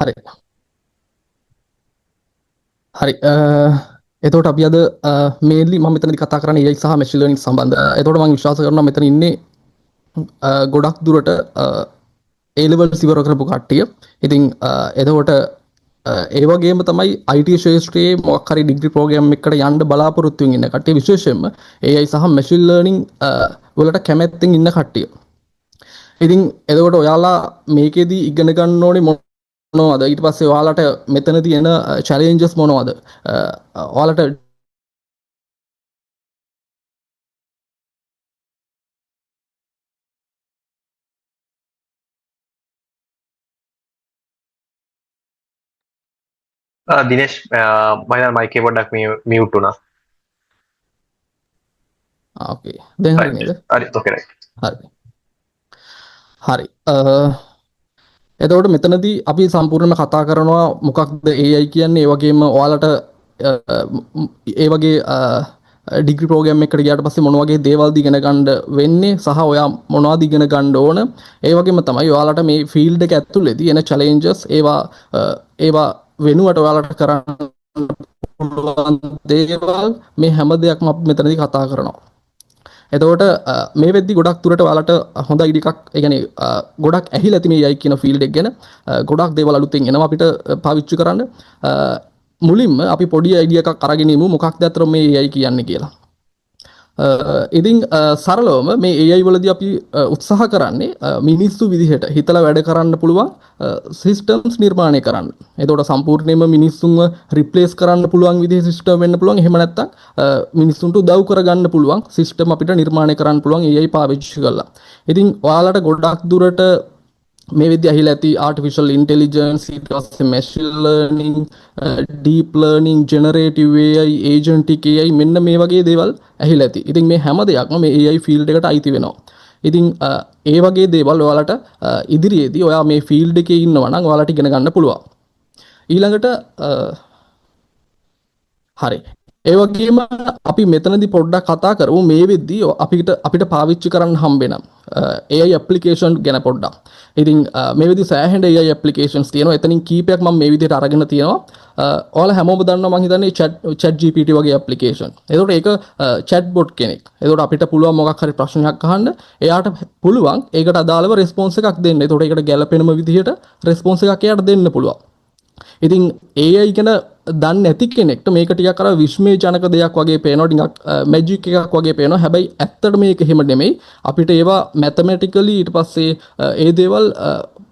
හරි. හරි. එතකොට අපි අද මේන්ලි මම මෙතනදී කතා කරන්නේ AI සහ මැෂින් ලර්නින් සම්බන්ධ. එතකොට මම විශ්වාස කරනවා මෙතන ඉන්නේ ගොඩක් දුරට A levels ඉවර කරපු කට්ටිය. ඉතින් එතකොට ඒ වගේම තමයි IT ශාස්ත්‍රයේ මොකක් හරි ඩිග්‍රී ප්‍රෝග්‍රෑම් එකකට යන්න බලාපොරොත්තු වෙන ඉන්න කට්ටිය විශේෂයෙන්ම AI සහ මැෂින් ලර්නින් වලට කැමැත්තෙන් ඉන්න කට්ටිය. ඉතින් එතකොට ඔයාලා මේකෙදී ඉගෙන ගන්න ඕනේ මොනවද? ඊට පස්සේ ඔයාලට මෙතන තියෙන චැලෙන්ජස් මොනවද? ඔයාලට දිනේෂ් මම හිතන්නේ මයික් එක පොඩ්ඩක් මියුට් වුණා. ඕකේ. දැන් හරි නේද? හරි ඔකේ රයිට්. හරි. හරි. එතකොට මෙතනදී අපි සම්පූර්ණයෙන්ම කතා කරනවා මොකක්ද AI කියන්නේ, ඒ වගේම ඔයාලට ඒ වගේ ඩිග්‍රී ප්‍රෝග්‍රෑම් එකකට ගියාට පස්සේ මොන වගේ දේවල්ද ඉගෙන ගන්න වෙන්නේ සහ ඔයා මොනවද ඉගෙන ගන්න ඕන, ඒ වගේම තමයි ඔයාලට මේ ෆීල්ඩ් එක ඇතුළේදී එන චැලෙන්ජස් ඒවා වෙනුවට ඔයාලට කරන්න පුළුවන් දේවල් මේ හැම දෙයක්ම අපි මෙතනදී කතා කරනවා. එතකොට මේ වෙද්දි ගොඩක් දුරට ඔයාලට හොඳ අයිඩිය එකක්, ඒ කියන්නේ ගොඩක් ඇහිලා ඇති මේ AI කියන ෆීල්ඩ් එක ගැන. ගොඩක් දේවල් අලුතෙන් එනවා අපිට පාවිච්චි කරන්න. මුලින්ම අපි පොඩි අයිඩිය එකක් අරගෙන ඉමු මොකක්ද අතර මේ AI කියන්නේ කියලා. ඉතින් සරලවම මේ AI වලදී අපි උත්සාහ කරන්නේ මිනිස්සු විදිහට හිතලා වැඩ කරන්න පුළුවන් සිස්ටම්ස් නිර්මාණය කරන්න. එතකොට සම්පූර්ණයෙන්ම මිනිස්සුන්ව රිප්ලේස් කරන්න පුළුවන් විදිහේ සිස්ටම් වෙන්න පුළුවන්. එහෙම නැත්නම් මිනිස්සුන්ට උදව් කරගන්න පුළුවන් සිස්ටම් අපිට නිර්මාණය කරන්න පුළුවන් AI පාවිච්චි කරලා. ඉතින් ඔයාලට ගොඩක් දුරට මේ විදිහ ඇහිලා ඇති ආටිෆිෂල් ඉන්ටෙලිජන්ස්, ඊට පස්සේ machine learning, deep learning, generative AI, agentic AI, මෙන්න මේ වගේ දේවල් ඇහිලා ඇති. ඉතින් මේ හැම දෙයක්ම මේ AI ෆීල්ඩ් එකට අයිති වෙනවා. ඉතින් ඒ වගේ දේවල් ඔයාලට ඉදිරියේදී ඔයා මේ ෆීල්ඩ් එකේ ඉන්නවා නම් ඔයාලට ඉගෙන ගන්න පුළුවන්. ඊළඟට හරි. ඒ වගේම අපි මෙතනදී පොඩ්ඩක් කතා කරමු මේ වෙද්දී අපිට පාවිච්චි කරන්න හම්බෙන AI ඇප්ලිකේෂන් ගැන පොඩ්ඩක්. ඉතින් මේ වෙද්දී සෑහෙන AI ඇප්ලිකේෂන්ස් තියෙනවා. එතනින් කීපයක් මම මේ විදිහට අරගෙන තියෙනවා. ඔයාලා හැමෝම දන්නවා මම හිතන්නේ chat GPT වගේ ඇප්ලිකේෂන්. ඒකට ඒක chat bot කෙනෙක්. ඒකට අපිට පුළුවන් මොකක් හරි ප්‍රශ්නයක් අහන්න. එයාට පුළුවන් ඒකට අදාළව රෙස්පොන්ස් එකක් දෙන්න. ඒකට ඒකට ගැළපෙනම විදිහට රෙස්පොන්ස් එකක් එයාට දෙන්න පුළුවන්. ඉතින් AI ගැන දන්නේ නැති කෙනෙක්ට මේක ටිකක් අර විශ්මයජනක දෙයක් වගේ පේනවා, ටිකක් මැජික් එකක් වගේ පේනවා. හැබැයි ඇත්තට මේක එහෙම නෙමෙයි. අපිට ඒවා මැතමැටිකලි ඊට පස්සේ ඒ දේවල්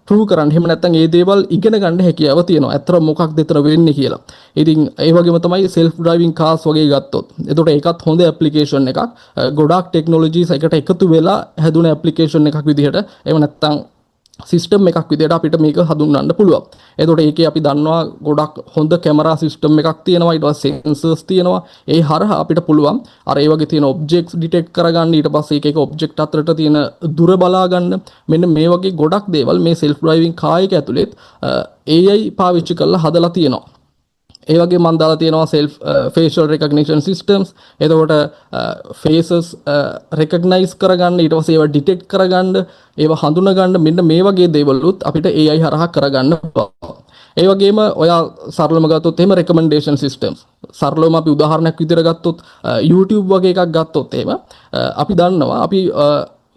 ප්‍රූව් කරන්න, එහෙම නැත්නම් ඒ දේවල් ඉගෙන ගන්න හැකියාව තියෙනවා. ඇත්තට මොකක්ද එතන වෙන්නේ කියලා. ඉතින් ඒ වගේම තමයි self driving cars වගේ ගත්තොත්. එතකොට ඒකත් හොඳ ඇප්ලිකේෂන් එකක්. ගොඩාක් ටෙක්නොලොජිස් එකට එකතු වෙලා හැදුන ඇප්ලිකේෂන් එකක් විදිහට. එහෙම නැත්නම් සිස්ටම් එකක් විදිහට අපිට මේක හඳුන්වන්න පුළුවන්. එතකොට ඒකේ අපි දන්නවා ගොඩක් හොඳ කැමරා සිස්ටම් එකක් තියෙනවා, ඊට පස්සේ සෙන්සර්ස් තියෙනවා. ඒ හරහා අපිට පුළුවන් අර ඒ වගේ තියෙන ඔබ්ජෙක්ට්ස් ඩිටෙක්ට් කරගන්න, ඊට පස්සේ එක ඔබ්ජෙක්ට් අතරට තියෙන දුර බලා ගන්න. මෙන්න මේ වගේ ගොඩක් දේවල් මේ self driving car එක ඇතුළේ AI පාවිච්චි කරලා හදලා තියෙනවා. ඒ වගේ මම දාලා තියෙනවා self facial recognition systems. එතකොට faces recognize කරගන්න, ඊට පස්සේ ඒවා detect කරගන්න, ඒවා හඳුනා ගන්න, මෙන්න මේ වගේ දේවලුත් අපිට AI හරහා කරගන්න පුළුවන්. ඒ වගේම ඔයා සරලම ගත්තොත් එහෙම recommendation systems. සරලවම අපි උදාහරණයක් විදිහට ගත්තොත් YouTube වගේ එකක් ගත්තොත් එහෙම අපි දන්නවා අපි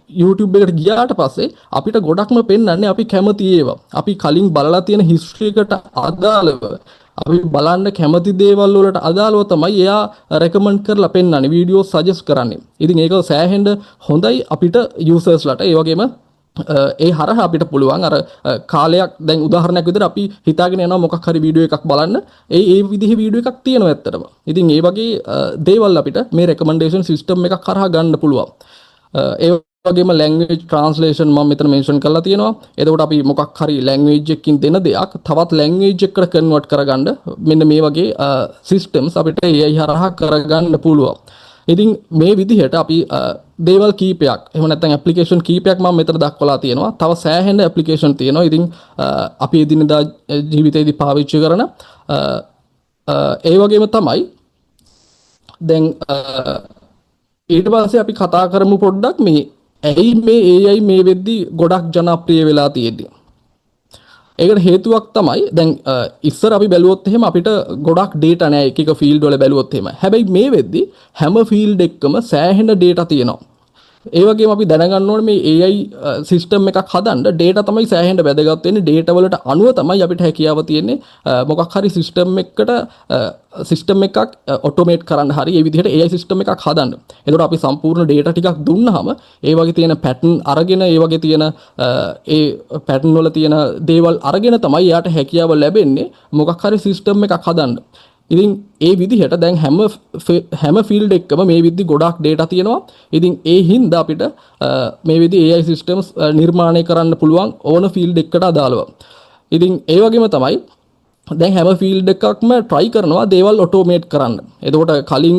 YouTube එකට ගියාට පස්සේ අපිට ගොඩක්ම පෙන්වන්නේ අපි කැමති ඒවා. අපි කලින් බලලා තියෙන history එකට අදාළව අපි බලන්න කැමති දේවල් වලට අදාළව තමයි එයා රෙකමන්ඩ් කරලා පෙන්වන්නේ, වීඩියෝ සජෙස්ට් කරන්නේ. ඉතින් ඒක සෑහෙන්න හොඳයි අපිට යූසර්ස්ලාට. ඒ වගේම ඒ හරහා අපිට පුළුවන් අර කාලයක්, දැන් උදාහරණයක් විදිහට අපි හිතාගෙන යනවා මොකක් හරි වීඩියෝ එකක් බලන්න, ඒ විදිහේ වීඩියෝ එකක් තියෙනවා ඇත්තටම. ඉතින් ඒ වගේ දේවල් අපිට මේ රෙකමෙන්ඩේෂන් සිස්ටම් එකක් කරහා ගන්න පුළුවන්. ඒ වගේම ලැන්ග්වේජ් ට්‍රාන්ස්ලේෂන් මම මෙතන මෙන්ෂන් කරලා තියෙනවා. එතකොට අපි මොකක් හරි ලැන්ග්වේජ් එකකින් දෙන දෙයක් තවත් ලැන්ග්වේජ් එකකට කන්වර්ට් කරගන්න මෙන්න මේ වගේ සිස්ටම්ස් අපිට AI හරහා කරගන්න පුළුවන්. ඉතින් මේ විදිහට අපි දේවල් කීපයක්, එහෙම නැත්නම් ඇප්ලිකේෂන් කීපයක් මම මෙතන දක්වලා තියෙනවා. තව සෑහෙන ඇප්ලිකේෂන් තියෙනවා. ඉතින් අපි එදිනදා ජීවිතේදී පාවිච්චි කරන ඒ වගේම තමයි දැන් ඊට පස්සේ අපි කතා කරමු පොඩ්ඩක් මේ ඇයි මේ AI මේ වෙද්දි ගොඩක් ජනප්‍රිය වෙලා තියෙන්නේ. ඒකට හේතුවක් තමයි දැන් ඉස්සර අපි බැලුවොත් එහෙම අපිට ගොඩක් data නැහැ එක එක field වල බැලුවොත් එහෙම. හැබැයි මේ වෙද්දි හැම field එකකම සෑහෙන data තියෙනවා. ඒ වගේම අපි දැනගන්න ඕනේ මේ AI සිස්ටම් එකක් හදන්න data තමයි සෑහෙන වැදගත් වෙන්නේ. data වලට අනුව තමයි අපිට හැකියාව තියෙන්නේ මොකක් හරි සිස්ටම් එකක් ඔටෝමේට් කරන්න හරි ඒ විදිහට AI සිස්ටම් එකක් හදන්න. එතකොට අපි සම්පූර්ණ data ටිකක් දුන්නාම ඒ වගේ තියෙන pattern අරගෙන ඒ වගේ තියෙන ඒ pattern වල තියෙන දේවල් අරගෙන තමයි යාට හැකියාව ලැබෙන්නේ මොකක් හරි සිස්ටම් එකක් හදන්න. ඉතින් ඒ විදිහට දැන් හැම ෆීල්ඩ් එකකම මේ විදිහි ගොඩක් data තියෙනවා. ඉතින් ඒ හින්දා අපිට මේ විදිහි AI systems නිර්මාණය කරන්න පුළුවන් ඕන ෆීල්ඩ් එකකට අදාළව. ඉතින් ඒ වගේම තමයි දැන් හැම ෆීල්ඩ් එකක්ම try කරනවා දේවල් ඔටෝමේට් කරන්න. එතකොට කලින්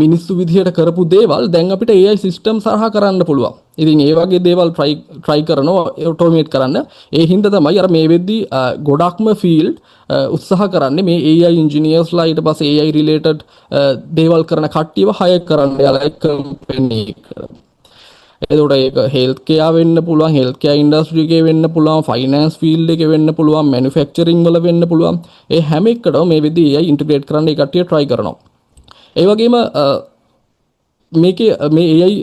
මිනිස්සු විදිහට කරපු දේවල් දැන් අපිට AI system සරහා කරන්න පුළුවන්. ඉතින් ඒ වගේ දේවල් try කරනවා ඔටෝමේට් කරන්න. ඒ හින්දා තමයි අර මේ වෙද්දි ගොඩක්ම ෆීල්ඩ් උත්සාහ කරන්නේ මේ AI engineersලා ඊට පස්සේ AI related දේවල් කරන කට්ටියව hire කරන්න යාලා කම්පැනි එකට. එතකොට ඒක හෙල්ත් කෙයා වෙන්න පුළුවන්, හෙල්ත් කෙයා ඉන්ඩස්ට්‍රි එකේ වෙන්න පුළුවන්, ෆයිනෑන්ස් ෆීල්ඩ් එකේ වෙන්න පුළුවන්, මැනුෆැක්චරින් වල වෙන්න පුළුවන්. ඒ හැම එකටම මේ විදිහේ AI ඉන්ටිග්‍රේට් කරන්න ඒ කට්ටිය try කරනවා. ඒ වගේම මේකේ මේ AI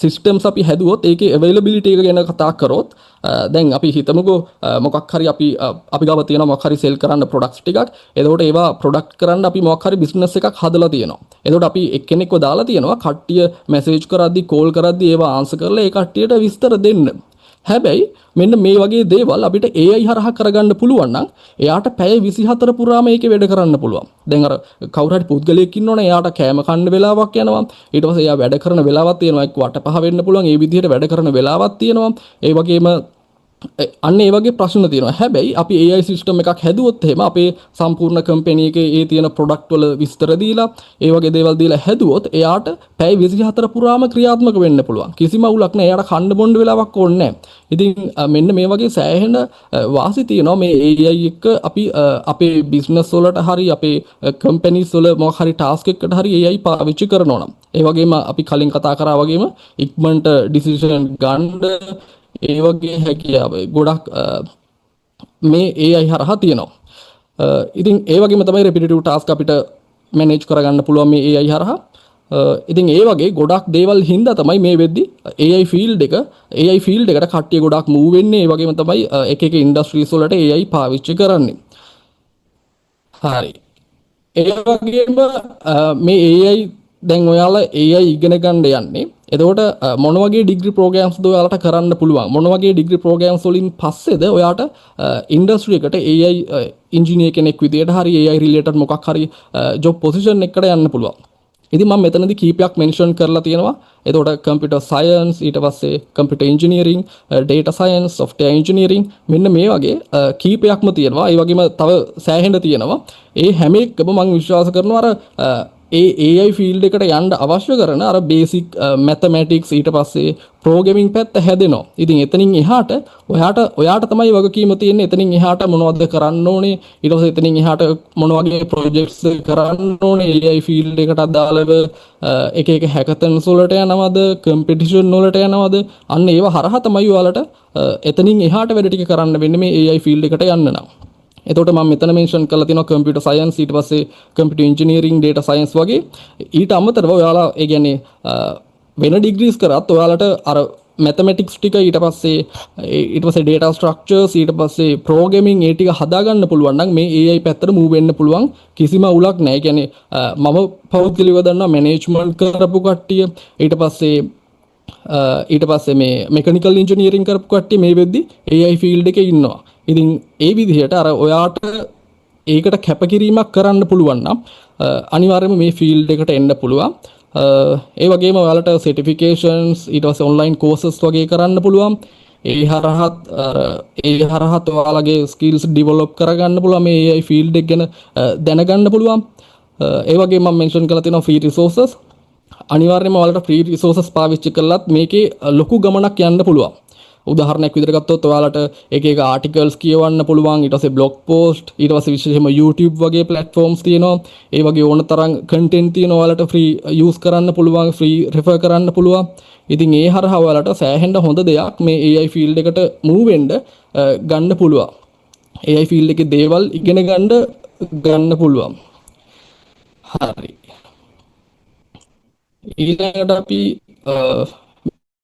systems අපි හැදුවොත් ඒකේ availability එක ගැන කතා කරොත් දැන් අපි හිතමුකෝ මොකක් හරි අපි ගාව තියෙන මොකක් හරි sell කරන්න products ටිකක්. එතකොට ඒවා product කරන්න අපි මොකක් හරි business එකක් හදලා තියෙනවා. එතකොට අපි එක්කෙනෙක්ව දාලා තියෙනවා කට්ටිය message කරද්දි call කරද්දි ඒවා answer කරලා ඒ කට්ටියට විස්තර දෙන්න. හැබැයි මෙන්න මේ වගේ දේවල් අපිට AI හරහා කරගන්න පුළුවන් නම් එයාට පැය 24 පුරාම ඒකේ වැඩ කරන්න පුළුවන්. දැන් අර කවුරු හරි පුද්ගලයෙක් ඉන්නවනේ එයාට කෑම කන්න වෙලාවක් යනවා. ඊට පස්සේ එයා වැඩ කරන වෙලාවක් තියෙනවා. එක්ක වට පහ වෙන්න පුළුවන්. ඒ විදිහට වැඩ කරන වෙලාවක් තියෙනවා. ඒ වගේම අන්න ඒ වගේ ප්‍රශ්න තියෙනවා. හැබැයි අපි AI සිස්ටම් එකක් හැදුවොත් එහෙම අපේ සම්පූර්ණ කම්පැනි එකේ ඒ තියෙන ප්‍රොඩක්ට් වල විස්තර දීලා ඒ වගේ දේවල් දීලා හැදුවොත් එයාට පැය 24 පුරාම ක්‍රියාත්මක වෙන්න පුළුවන්. කිසිම අවුලක් නැහැ. එයාට කන්න බොන්න වෙලාවක් ඕනේ නැහැ. ඉතින් මෙන්න මේ වගේ සෑහෙන වාසි තියෙනවා මේ AI එක අපි අපේ බිස්නස් වලට හරි අපේ කම්පැනිස් වල මොකක් හරි ටාස්ක් එකකට හරි AI පාවිච්චි කරනවා නම්. ඒ වගේම අපි කලින් කතා කරා වගේම ඉක්මනට ඩිසිෂන් ගන්න ඒ වගේ හැකියාව ගොඩක් මේ AI හරහා තියෙනවා. ඉතින් ඒ වගේම තමයි repetitive task අපිට manage කරගන්න පුළුවන් මේ AI හරහා. ඉතින් ඒ වගේ ගොඩක් දේවල් හින්දා තමයි මේ වෙද්දි AI field එකට කට්ටිය ගොඩක් move වෙන්නේ. ඒ වගේම තමයි එක එක industries වලට AI පාවිච්චි කරන්නේ. හරි. ඒ වගේම මේ AI දැන් ඔයාලා AI ඉගෙන ගන්න යන්නේ. එතකොට මොන වගේ ඩිග්‍රී ප්‍රෝග්‍රෑම්ස්ද ඔයාලට කරන්න පුළුවන්? මොන වගේ ඩිග්‍රී ප්‍රෝග්‍රෑම්ස් වලින් පස්සේද ඔයාට ඉන්ඩස්ට්‍රි එකට AI ඉන්ජිනියර් කෙනෙක් විදියට හරි AI රිලේටඩ් මොකක් හරි ජොබ් පොසිෂන් එකකට යන්න පුළුවන්. ඉතින් මම මෙතනදී කීපයක් මෙන්ෂන් කරලා තියෙනවා. එතකොට කම්පියුටර් සයන්ස්, ඊට පස්සේ computer engineering, data science, software engineering මෙන්න මේ වගේ කීපයක්ම තියෙනවා. ඒ වගේම තව සෑහෙන තියෙනවා. ඒ හැම එකම මම විශ්වාස කරනවා අර AI field එකට යන්න අවශ්‍ය කරන අර basic mathematics ඊට පස්සේ programming පැත්ත හැදෙනවා. ඉතින් එතනින් එහාට ඔයාට තමයි වගකීම තියෙන්නේ. එතනින් එහාට මොනවද කරන්න ඕනේ? ඊට පස්සේ එතනින් එහාට මොන වගේ projects කරන්න ඕනේ? AI field එකට අදාළව එක එක hackathons වලට යනවද? competition වලට යනවද? අන්න ඒව හරහා තමයි ඔයාලට එතනින් එහාට වැඩ ටික කරන්න වෙන්නේ මේ AI field එකට යන්න නම්. එතකොට මම මෙතන මෙන්ෂන් කරලා තියෙනවා කම්පියුටර් සයන්ස්, ඊට පස්සේ කම්පියුටර් ඉන්ජිනියරින්, ඩේටා සයන්ස් වගේ. ඊට අමතරව ඔයාලා ඒ කියන්නේ වෙන ඩිග්‍රීස් කරත් ඔයාලට අර මැතමැටික්ස් ටික ඊට පස්සේ ඩේටා ස්ට්‍රක්චර්ස්, ඊට පස්සේ ප්‍රෝග්‍රෑමින් ඒ ටික හදාගන්න පුළුවන් නම් මේ AI පැත්තට මූව් වෙන්න පුළුවන්. කිසිම උලක් නැහැ. ඒ කියන්නේ මම පෞද්ගලිකව දන්නවා මැනේජ්මන්ට් කරපු කට්ටිය, ඊට පස්සේ මේ මෙකනිකල් ඉන්ජිනියරින් කරපු කට්ටිය මේ වෙද්දි AI ෆීල්ඩ් එකේ ඉන්නවා. ඉතින් ඒ විදිහට අර ඔයාට ඒකට කැපකිරීමක් කරන්න පුළුවන් නම් අනිවාර්යයෙන්ම මේ ෆීල්ඩ් එකට එන්න පුළුවන්. ඒ වගේම ඔයාලට සර්ටිෆිකේෂන්ස්, ඊට පස්සේ ඔන්ලයින් කෝසස් වගේ කරන්න පුළුවන්. ඒ හරහත් ඔයාලගේ ස්කිල්ස් ඩිවෙලොප් කරගන්න පුළුවන්. මේ AI ෆීල්ඩ් එක ගැන දැනගන්න පුළුවන්. ඒ වගේම මම මෙන්ෂන් කරලා තියෙනවා ෆ්‍රී රිසෝසස්. අනිවාර්යයෙන්ම ඔයාලට ෆ්‍රී රිසෝසස් පාවිච්චි කළත් මේකේ ලොකු ගමනක් යන්න පුළුවන්. උදාහරණයක් විදිහට ගත්තොත් ඔයාලට එක එක ආටිකල්ස් කියවන්න පුළුවන්. ඊට පස්සේ බ්ලොග් පෝස්ට්, ඊට පස්සේ විශේෂයෙන්ම YouTube වගේ ප්ලැට්ෆෝම්ස් තියෙනවා. ඒ වගේ ඕන තරම් කන්ටෙන්ට් තියෙනවා. ඔයාලට ෆ්‍රී යූස් කරන්න පුළුවන්, ෆ්‍රී රෙෆර් කරන්න පුළුවන්. ඉතින් ඒ හරහා ඔයාලට සෑහෙන්න හොඳ දෙයක් මේ AI ෆීල්ඩ් එකට මූව් වෙන්න ගන්න පුළුවන්. AI ෆීල්ඩ් එකේ දේවල් ඉගෙන ගන්න පුළුවන්. හරි. ඊළඟට අපි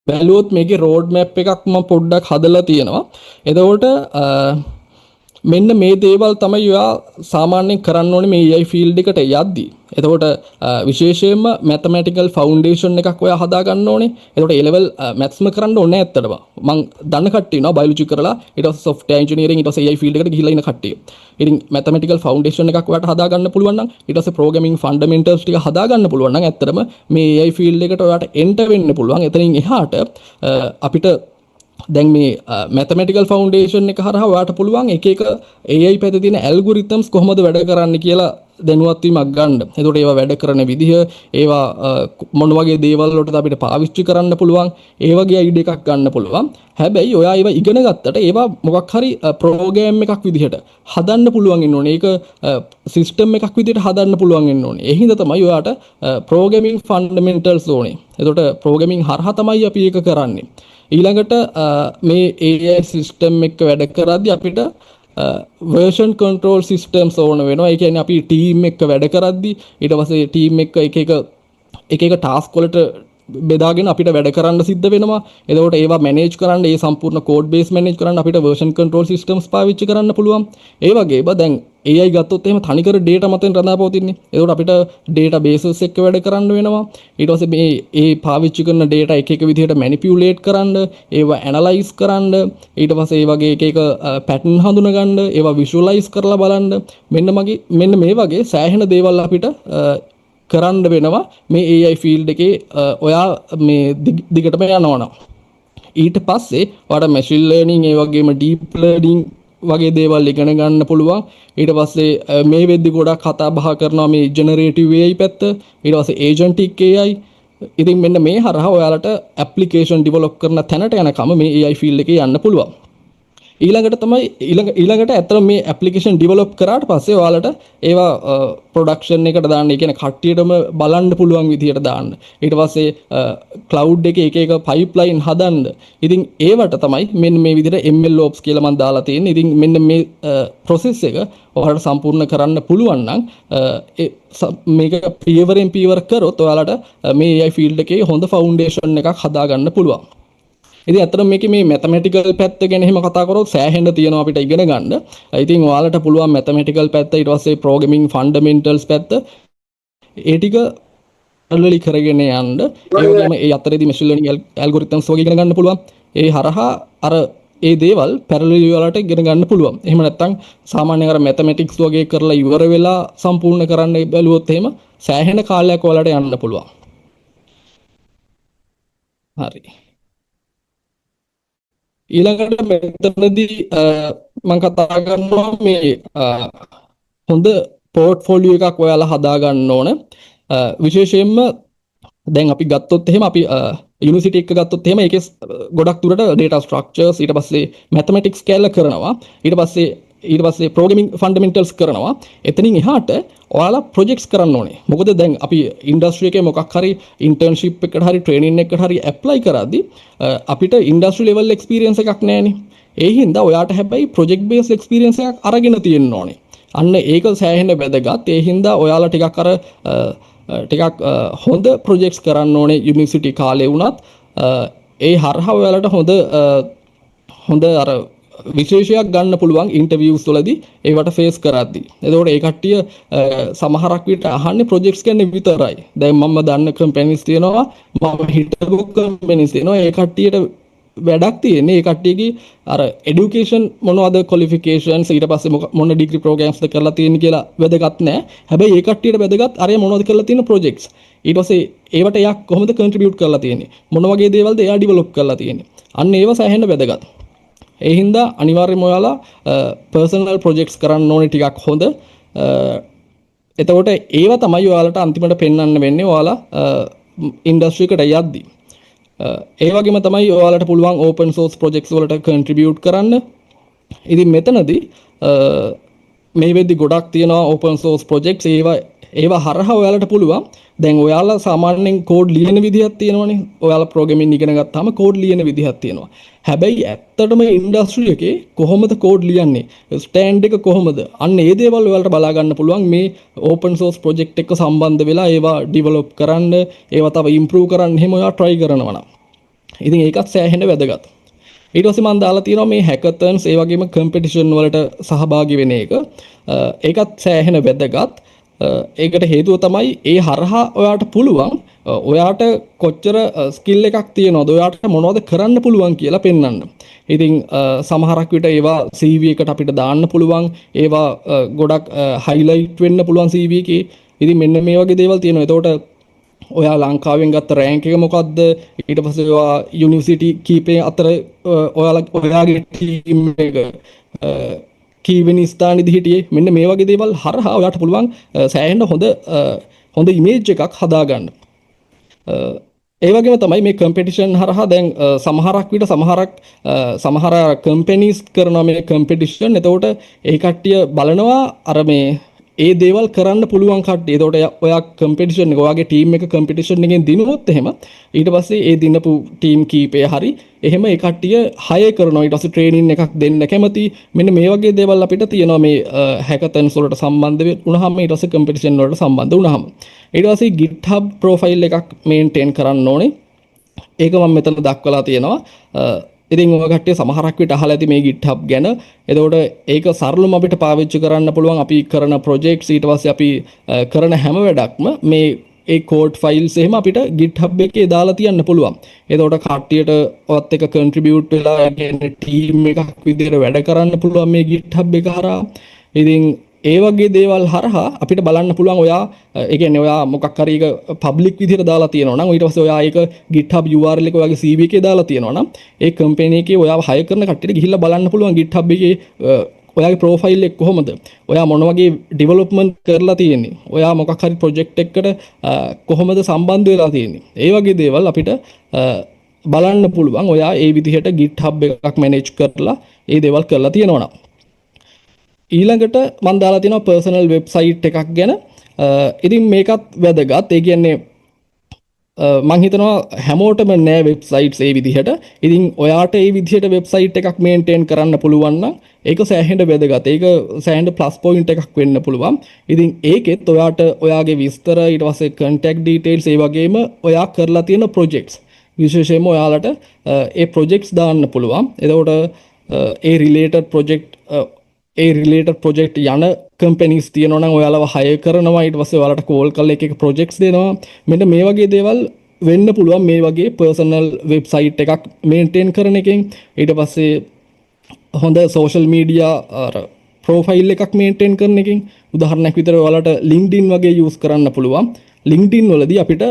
බැලුවොත් මේකේ රෝඩ් මැප් එකක් මම පොඩ්ඩක් හදලා තියෙනවා. එතකොට මෙන්න මේ දේවල් තමයි ඔයා සාමාන්‍යයෙන් කරන්න ඕනේ මේ AI ෆීල්ඩ් එකට යද්දී. එතකොට විශේෂයෙන්ම මැතමැටිකල් ෆවුන්ඩේෂන් එකක් ඔයා හදා ගන්න ඕනේ. එතකොට A level මැත්ස්ම කරන්න ඕනේ ඇත්තටම. මම දන්න කට්ටිය ඉන්නවා බයොලොජි කරලා ඊට පස්සේ සොෆ්ට්වෙයාර් ඉංජිනේරින් ඊට පස්සේ AI ෆීල්ඩ් එකට ගිහිල්ලා ඉන්න කට්ටිය. ඉතින් මැතමැටිකල් ෆවුන්ඩේෂන් එකක් ඔයාට හදා ගන්න පුළුවන් නම් ඊට පස්සේ ප්‍රෝග්‍රෑමින් ෆන්ඩමෙන්ටල්ස් ටික හදා ගන්න පුළුවන් නම් ඇත්තටම මේ AI ෆීල්ඩ් එකට ඔයාට එන්ටර් වෙන්න පුළුවන්. එතනින් එහාට අපිට දැන් මේ මැතමැටිකල් ෆවුන්ඩේෂන් එක හරහා ඔයාට පුළුවන් එක එක AI පැත්තේ තියෙන ඇල්ගොරිතම්ස් කොහොමද වැඩ කරන්නේ කියලා දැනුවත් වීමක් ගන්න. එතකොට ඒවා වැඩ කරන විදිහ, ඒවා මොන වගේ දේවල් වලටද අපිට පාවිච්චි කරන්න පුළුවන්, ඒ වගේ අයිඩියා එකක් ගන්න පුළුවන්. හැබැයි ඔයා ඒවා ඉගෙන ගත්තට ඒවා මොකක් හරි ප්‍රෝග්‍රෑම් එකක් විදිහට හදන්න පුළුවන් වෙන්න ඕනේ. ඒක සිස්ටම් එකක් විදිහට හදන්න පුළුවන් වෙන්න ඕනේ. ඒ හින්දා තමයි ඔයාට ප්‍රෝග්‍රෑමින් ෆන්ඩමෙන්ටල්ස් ඕනේ. එතකොට ප්‍රෝග්‍රෑමින් හරහා තමයි අපි ඒක කරන්නේ. ඊළඟට මේ AI සිස්ටම් එක වැඩ කරද්දී අපිට version control systems ඕන වෙනවා. ඒ කියන්නේ අපි ටීම් එක වැඩ කරද්දී ඊට පස්සේ ටීම් එක එක ටාස්ක් වලට බෙදාගෙන අපිට වැඩ කරන්න සිද්ධ වෙනවා. එතකොට ඒවා මැනේජ් කරන්න, ඒ සම්පූර්ණ කෝඩ් බේස් මැනේජ් කරන්න අපිට version control systems පාවිච්චි කරන්න පුළුවන්. ඒ වගේම දැන් AI ගත්තොත් එහෙම තනිකර data මතෙන් රඳාපවතින්නේ. එතකොට අපිට data bases එක්ක වැඩ කරන්න වෙනවා. ඊට පස්සේ මේ පාවිච්චි කරන data එක එක විදිහට manipulate කරන්න, ඒවා analyze කරන්න, ඊට පස්සේ ඒ වගේ එක pattern හඳුන ගන්න, ඒවා visualize කරලා බලන්න. මෙන්න මේ වගේ සෑහෙන දේවල් අපිට කරන්න වෙනවා මේ AI ෆීල්ඩ් එකේ ඔයා මේ දිගටම යනවා නම්. ඊට පස්සේ ඔයාලට මැෂින් ලර්නින් ඒ වගේම ඩීප් ලර්නින් වගේ දේවල් ඉගෙන ගන්න පුළුවන්. ඊට පස්සේ මේ වෙද්දි ගොඩක් කතා බහ කරනවා මේ ජෙනරේටිව් AI පැත්ත, ඊට පස්සේ ඒජන්ටික් AI. ඉතින් මෙන්න මේ හරහා ඔයාලට ඇප්ලිකේෂන් ඩෙවලොප් කරන තැනට යනකම මේ AI ෆීල්ඩ් එකේ යන්න පුළුවන්. ඊළඟට ඇත්තට මේ ඇප්ලිකේෂන් ඩෙවලොප් කරාට පස්සේ ඔයාලට ඒවා ප්‍රොඩක්ෂන් එකට දාන්න, ඒ කියන්නේ කට්ටියටම බලන්න පුළුවන් විදිහට දාන්න. ඊට පස්සේ ක්ලවුඩ් එකේ එක පයිප්ලයින් හදන්න. ඉතින් ඒවට තමයි මෙන්න මේ විදිහට MLOps කියලා මම දාලා තියෙන්නේ. ඉතින් මෙන්න මේ process එක ඔයාලට සම්පූර්ණ කරන්න පුළුවන් නම් මේක පියවරෙන් පියවර කරොත් ඔයාලට මේ AI ෆීල්ඩ් එකේ හොඳ ෆවුන්ඩේෂන් එකක් හදා ගන්න පුළුවන්. ඉතින් අතරම මේකේ මේ මැතමැටිකල් පැත්ත ගැන එහෙම කතා කරොත් සෑහෙන්න තියෙනවා අපිට ඉගෙන ගන්න. ඉතින් ඔයාලට පුළුවන් මැතමැටිකල් පැත්ත, ඊට පස්සේ ප්‍රෝග්‍රෑමින් ෆන්ඩමෙන්ටල්ස් පැත්ත ඒ ටික පැරලලි කරගෙන යන්න. ඒ වගේම ඒ අතරේදී මැෂින් ලර්නින් ඇල්ගොරිතම්ස් වගේ ඉගෙන ගන්න පුළුවන්. ඒ හරහා ඒ දේවල් පැරලලි වලට ඉගෙන ගන්න පුළුවන්. එහෙම නැත්නම් සාමාන්‍යයෙන් මැතමැටික්ස් වගේ කරලා ඉවර වෙලා සම්පූර්ණ කරන්න බැලුවොත් එහෙම සෑහෙන කාලයක් ඔයාලට යන්න පුළුවන්. හරි. ඊළඟට මෙතනදී මම කතා කරනවා මේ හොඳ පෝර්ට්ෆෝලියෝ එකක් ඔයාලා හදා ගන්න ඕන. විශේෂයෙන්ම දැන් අපි ගත්තොත් එහෙම අපි යුනිවර්සිටි එක ගත්තොත් එහෙම ඒකේ ගොඩක් දුරට data structures, ඊට පස්සේ mathematics කැල්ල කරනවා, ඊට පස්සේ programming fundamentals කරනවා. එතනින් එහාට ඔයාලා projects කරන්න ඕනේ. මොකද දැන් අපි industry එකේ මොකක් හරි internship එකකට හරි training එකකට හරි apply කරද්දී අපිට industry level experience එකක් නැහැනේ. ඒ හින්දා ඔයාට හැබැයි project based experience එකක් අරගෙන තියෙන්න ඕනේ. අන්න ඒක සෑහෙන වැදගත්. ඒ හින්දා ඔයාලා ටිකක් හොඳ projects කරන්න ඕනේ යුනිවර්සිටි කාලේ වුණත්. ඒ හරහා ඔයාලට හොඳ අර විශේෂයක් ගන්න පුළුවන් ඉන්ටර්වියුස් වලදී ඒවට ෆේස් කරද්දී. එතකොට ඒ කට්ටිය සමහරක් විට අහන්නේ ප්‍රොජෙක්ට්ස් ගැන විතරයි. දැන් මම දන්න කම්පැනිස් තියෙනවා, මම හිටපු කම්පැනිස් තියෙනවා. ඒ කට්ටියට වැඩක් තියෙන්නේ ඒ කට්ටියගේ අර এডুকেෂන් මොනවද ක්වොලිෆිකේෂන්ස්, ඊට පස්සේ මොන ඩිග්‍රී ප්‍රෝග්‍රෑම්ස්ද කරලා තියෙන්නේ කියලා වැදගත් නැහැ. හැබැයි ඒ කට්ටියට වැදගත් අර මොනවද කරලා තියෙන ප්‍රොජෙක්ට්ස්. ඊට පස්සේ ඒවට එයා කොහොමද කන්ට්‍රිබියුට් කරලා තියෙන්නේ, මොන වගේ දේවල්ද එයා ඩෙවලොප් කරලා තියෙන්නේ. අන්න ඒවා සෑහෙන වැදගත්. ඒ හින්දා අනිවාර්යයෙන්ම ඔයාලා පර්සනල් ප්‍රොජෙක්ට්ස් කරන්න ඕනේ ටිකක් හොඳ. එතකොට ඒවා තමයි ඔයාලට අන්තිමට පෙන්වන්න වෙන්නේ ඔයාලා ඉන්ඩස්ට්‍රි එකට යද්දී. ඒ වගේම තමයි ඔයාලට පුළුවන් ඕපන් සෝස් ප්‍රොජෙක්ට්ස් වලට කන්ට්‍රිබියුට් කරන්න. ඉතින් මෙතනදී මේ වෙද්දි ගොඩක් තියෙනවා ඕපන් සෝස් ප්‍රොජෙක්ට්ස්. ඒවා ඒවා හරහා ඔයාලට පුළුවන් දැන් ඔයාලා සාමාන්‍යයෙන් කෝඩ් ලියන විදිහක් තියෙනවනේ. ඔයාලා ප්‍රෝග්‍රෑමින් ඉගෙන ගත්තාම කෝඩ් ලියන විදිහක් තියෙනවා. හැබැයි ඇත්තටම ඉන්ඩස්ට්‍රි එකේ කොහොමද කෝඩ් ලියන්නේ? ස්ටෑන්ඩ් එක කොහොමද? අන්න ඒ දේවල් ඔයාලට බලා ගන්න පුළුවන් මේ ඕපන් සෝස් ප්‍රොජෙක්ට් එක සම්බන්ධ වෙලා ඒවා ඩිවෙලොප් කරන්න, ඒවා තව ඉම්ප්‍රූව් කරන්න එහෙම ඔයා try කරනවා නම්. ඉතින් ඒකත් සෑහෙන වැදගත්. ඊට පස්සේ මම දාලා තියෙනවා මේ හැකතන්ස් ඒ වගේම කම්පිටිෂන් වලට සහභාගී වෙන එක. ඒකත් සෑහෙන වැදගත්. ඒකට හේතුව තමයි ඒ හරහා ඔයාට පුළුවන් ඔයාට කොච්චර ස්කිල් එකක් තියෙනවද ඔයාට මොනවද කරන්න පුළුවන් කියලා පෙන්වන්න. ඉතින් සමහරක් විට ඒවා CV එකට අපිට දාන්න පුළුවන්. ඒවා ගොඩක් highlight වෙන්න පුළුවන් CV එකේ. ඉතින් මෙන්න මේ වගේ දේවල් තියෙනවා. එතකොට ඔයා ලංකාවෙන් ගත්ත රෑන්ක් එක මොකක්ද? ඊට පස්සේ ඔයා යුනිවර්සිටි කීපේ අතර ඔයාගේ ටීම් එක කීවෙනි ස්ථානෙදි හිටියේ. මෙන්න මේ වගේ දේවල් හරහා ඔයාට පුළුවන් සෑහෙන හොඳ ඉමේජ් එකක් හදාගන්න. ඒ වගේම තමයි මේ කම්පිටිෂන් හරහා දැන් සමහරක් විට සමහර කම්පැනිස් කරන මේ කම්පිටිෂන්. එතකොට ඒ කට්ටිය බලනවා අර මේ ඒ දේවල් කරන්න පුළුවන් කට්ටිය. එතකොට ඔයා කම්පිටිෂන් එක ඔයාගේ ටීම් එක කම්පිටිෂන් එකෙන් දිනුවොත් එහෙම ඊට පස්සේ ඒ දිනපු ටීම් කීපය හරි එහෙම ඒ කට්ටිය හය කරනවා. ඊට පස්සේ ට්‍රේනින් එකක් දෙන්න කැමති. මෙන්න මේ වගේ දේවල් අපිට තියෙනවා මේ හැකතන්ස් වලට සම්බන්ධ වුණාම ඊට පස්සේ කම්පිටිෂන් වලට සම්බන්ධ වුණාම. ඊට පස්සේ GitHub ප්‍රොෆයිල් එකක් මේන්ටේන් කරන්න ඕනේ. ඒක මම මෙතන දක්වලා තියෙනවා. ඉතින් ඔය කට්ටිය සමහරක් විට අහලා ඇති මේ GitHub ගැන. එතකොට ඒක සරලවම අපිට පාවිච්චි කරන්න පුළුවන්. අපි කරන ප්‍රොජෙක්ට්ස් ඊට පස්සේ අපි කරන හැම වැඩක්ම මේ ඒ කෝඩ් ෆයිල්ස් එහෙම අපිට GitHub එකේ දාලා තියන්න පුළුවන්. එතකොට කට්ටියට ඔයත් එක කන්ට්‍රිබියුට් වෙලා කියන්නේ ටීම් එකක් විදිහට වැඩ කරන්න පුළුවන් මේ GitHub එක හරහා. ඉතින් ඒ වගේ දේවල් හරහා අපිට බලන්න පුළුවන් ඔයා ඒ කියන්නේ ඔයා මොකක් හරි එක පබ්ලික් විදිහට දාලා තියෙනවා නම් ඊට පස්සේ ඔයා ඒක GitHub URL එක ඔයාගේ CV එකේ දාලා තියෙනවා නම් ඒ කම්පැනි එකේ ඔයාව හයර් කරන කට්ටියට ගිහිල්ලා බලන්න පුළුවන් GitHub එකේ ඔයාගේ ප්‍රොෆයිල් එක කොහොමද? ඔයා මොන වගේ ඩෙවලොප්මන්ට් කරලා තියෙන්නේ? ඔයා මොකක් හරි ප්‍රොජෙක්ට් එකකට කොහොමද සම්බන්ධ වෙලා තියෙන්නේ? ඒ වගේ දේවල් අපිට බලන්න පුළුවන් ඔයා ඒ විදිහට GitHub එකක් මැනේජ් කරලා ඒ දේවල් කරලා තියෙනවා නම්. ඊළඟට මම දාලා තියෙනවා පර්සනල් වෙබ්සයිට් එකක් ගැන. ඉතින් මේකත් වැදගත්. ඒ කියන්නේ මම හිතනවා හැමෝටම නෑ වෙබ්සයිට්ස් ඒ විදිහට. ඉතින් ඔයාට ඒ විදිහට වෙබ්සයිට් එකක් මේන්ටේන් කරන්න පුළුවන් නම් ඒක සෑහෙන වැදගත්. ඒක සෑහෙන ප්ලස් පොයින්ට් එකක් වෙන්න පුළුවන්. ඉතින් ඒකෙත් ඔයාට ඔයාගේ විස්තර ඊට පස්සේ contact details ඒ වගේම ඔයා කරලා තියෙන projects විශේෂයෙන්ම ඔයාලට ඒ projects දාන්න පුළුවන්. එතකොට ඒ related project යන companies තියෙනවා නම් ඔයාලව hire කරනවා. ඊට පස්සේ ඔයාලට call කරලා එක projects දෙනවා. මෙන්න මේ වගේ දේවල් වෙන්න පුළුවන් මේ වගේ personal website එකක් maintain කරන එකෙන්. ඊට පස්සේ හොඳ social media profile එකක් maintain කරන එකෙන්. උදාහරණයක් විදිහට ඔයාලට LinkedIn වගේ use කරන්න පුළුවන්. LinkedIn වලදී අපිට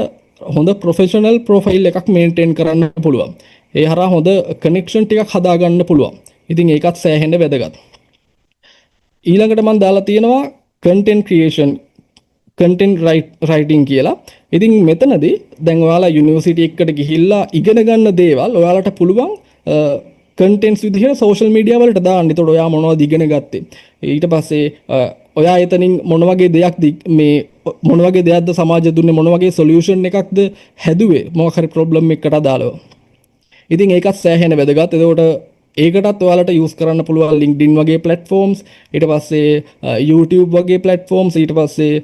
හොඳ professional profile එකක් maintain කරන්න පුළුවන්. ඒ හරහා හොඳ connection ටිකක් හදා ගන්න පුළුවන්. ඉතින් ඒකත් සෑහෙන වැදගත්. ඊළඟට මම දාලා තියෙනවා content creation content writing කියලා. ඉතින් මෙතනදී දැන් ඔයාලා යුනිවර්සිටි එකකට ගිහිල්ලා ඉගෙන ගන්න දේවල් ඔයාලට පුළුවන් contents විදිහට social media වලට දාන්න. ඒතකොට ඔයා මොනවද ඉගෙන ගත්තේ? ඊට පස්සේ ඔයා එතනින් මොන වගේ දෙයක්ද සමාජය දුන්නේ, මොන වගේ solution එකක්ද හැදුවේ මොකක් හරි problem එකකට අදාළව. ඉතින් ඒකත් සෑහෙන වැදගත්. එතකොට ඒකටත් ඔයාලට use කරන්න පුළුවන් LinkedIn වගේ platforms, ඊට පස්සේ YouTube වගේ platforms, ඊට පස්සේ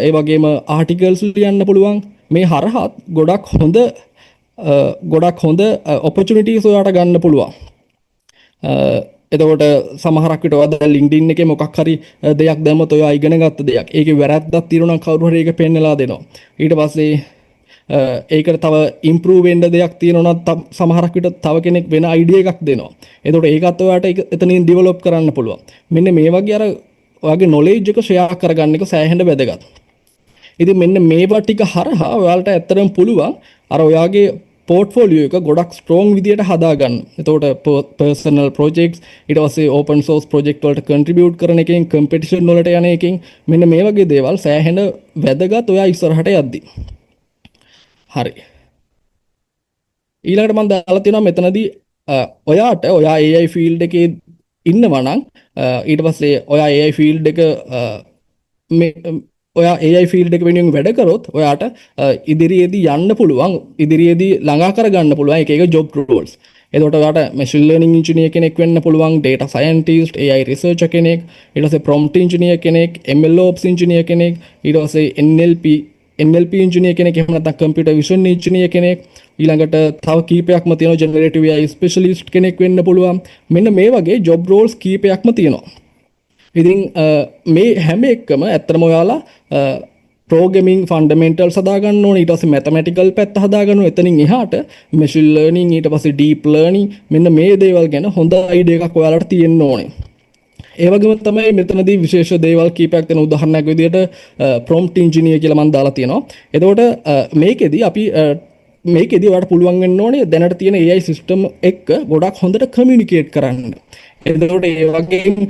ඒ වගේම articles ලියන්න පුළුවන්. මේ හරහා ගොඩක් හොඳ opportunities ඔයාට ගන්න පුළුවන්. එතකොට සමහරක් විට ඔයා දැන් LinkedIn එකේ මොකක් හරි දෙයක් දැම්මොත් ඔයා ඉගෙන ගත්ත දෙයක්. ඒකේ වැරද්දක් තියෙනවා නම් කවුරු හරි ඒක පෙන්නලා දෙනවා. ඊට පස්සේ ඒකට තව ඉම්ප්‍රූව් වෙන්න දෙයක් තියෙනවා නම් සමහරක් විට තව කෙනෙක් වෙන අයිඩියා එකක් දෙනවා. එතකොට ඒකත් ඔයාට එතනින් ඩෙවලොප් කරන්න පුළුවන්. මෙන්න මේ වගේ අර ඔයාගේ නොලෙජ් එක ෂෙයා කරගන්න එක සෑහෙන වැදගත්. ඉතින් මෙන්න මේවා ටික හරහා ඔයාලට ඇත්තටම පුළුවන් අර ඔයාගේ පෝර්ට්ෆෝලියෝ එක ගොඩක් ස්ට්‍රෝං විදියට හදාගන්න. එතකොට personal projects ඊට පස්සේ open source project වලට contribute කරන එකෙන් competition වලට යන එකෙන් මෙන්න මේ වගේ දේවල් සෑහෙන වැදගත් ඔයා ඉස්සරහට යද්දි. හරි. ඊළඟට මම දාලා තියෙනවා මෙතනදී ඔයා AI field එකේ ඉන්නවා නම් ඊට පස්සේ ඔයා AI field එක ඔයා AI ෆීල්ඩ් එක වෙනුවෙන් වැඩ කරොත් ඔයාට ඉදිරියේදී යන්න පුළුවන්, ඉදිරියේදී ළඟා කරගන්න පුළුවන් එක එක ජොබ් රෝල්ස්. එතකොට ඔයාට මැෂින් ලර්නින් ඉන්ජිනියර් කෙනෙක් වෙන්න පුළුවන්, data scientist, AI researcher කෙනෙක්, ඊට පස්සේ prompt engineer කෙනෙක්, MLOps engineer කෙනෙක්, ඊට පස්සේ NLP engineer කෙනෙක්, එහෙම නැත්නම් computer vision engineer කෙනෙක්, ඊළඟට තව කීපයක්ම තියෙනවා generative AI specialist කෙනෙක් වෙන්න පුළුවන්. මෙන්න මේ වගේ ජොබ් රෝල්ස් කීපයක්ම තියෙනවා. ඉතින් මේ හැම එක්කම ඇත්තටම ඔයාලා ප්‍රෝග්‍රෑමින් ෆන්ඩමෙන්ටල්ස් හදාගන්න ඕනේ, ඊට පස්සේ මැතමැටිකල් පැත්ත හදාගන්න ඕනේ, එතනින් එහාට මැෂින් ලර්නින්, ඊට පස්සේ ඩීප් ලර්නින්, මෙන්න මේ දේවල් ගැන හොඳ අයිඩියා එකක් ඔයාලට තියෙන්න ඕනේ. ඒ වගේම තමයි මෙතනදී විශේෂ දේවල් කීපයක් තියෙන. උදාහරණයක් විදිහට ප්‍රොම්ප්ට් ඉන්ජිනියර් කියලා මම දාලා තියෙනවා. එතකොට මේකෙදී ඔයාලට පුළුවන් වෙන්න ඕනේ දැනට තියෙන AI සිස්ටම් එක්ක ගොඩක් හොඳට කමියුනිකේට් කරන්න. එතකොට ඒ වගේ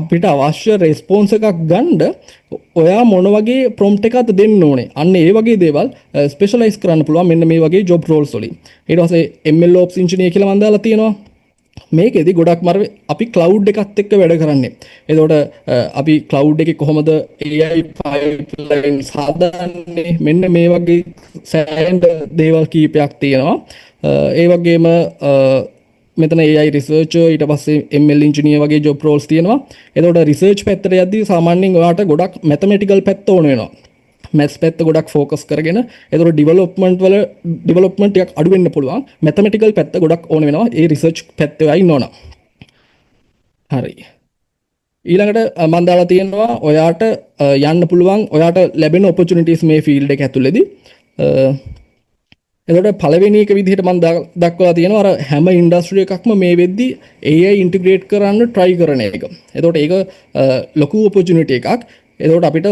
අපිට අවශ්‍ය රෙස්පොන්ස් එකක් ගන්න ඔයා මොන වගේ ප්‍රොම්ප්ට් එකක්ද දෙන්න ඕනේ. අන්න ඒ වගේ දේවල් ස්පෙෂලායිස් කරන්න පුළුවන් මෙන්න මේ වගේ ජොබ් රෝල්ස් වලින්. ඊට පස්සේ MLOps engineer කියලා මම දාලා තියෙනවා. මේකෙදි ගොඩක් මර අපි ක්ලවුඩ් එකත් එක්ක වැඩ කරන්නේ. එතකොට අපි ක්ලවුඩ් එකේ කොහොමද AI pipelines හදන්නේ, මෙන්න මේ වගේ සෑහෙන දේවල් කීපයක් තියෙනවා. ඒ වගේම මෙතන AI researcher, ඊට පස්සේ ML engineer වගේ job roles තියෙනවා. එතකොට research පැත්තට යද්දී සාමාන්‍යයෙන් ඔයාට ගොඩක් mathematical පැත්ත ඕන වෙනවා. maths පැත්ත ගොඩක් focus කරගෙන, එතකොට development ටිකක් අඩු වෙන්න පුළුවන්. mathematical පැත්ත ගොඩක් ඕන වෙනවා ඒ research පැත්තේ අය ඉන්නවනම්. හරි. ඊළඟට මම දාලා තියෙනවා ඔයාට යන්න පුළුවන්, ඔයාට ලැබෙන opportunities මේ field එක ඇතුළේදී. එතකොට පළවෙනි එක විදිහට මම දක්වලා තියෙනවා අර හැම ඉන්ඩස්ට්‍රි එකක්ම මේ වෙද්දි AI ඉන්ටිග්‍රේට් කරන්න try කරන එක. එතකොට ඒක ලොකු opportunity එකක්. එතකොට අපිට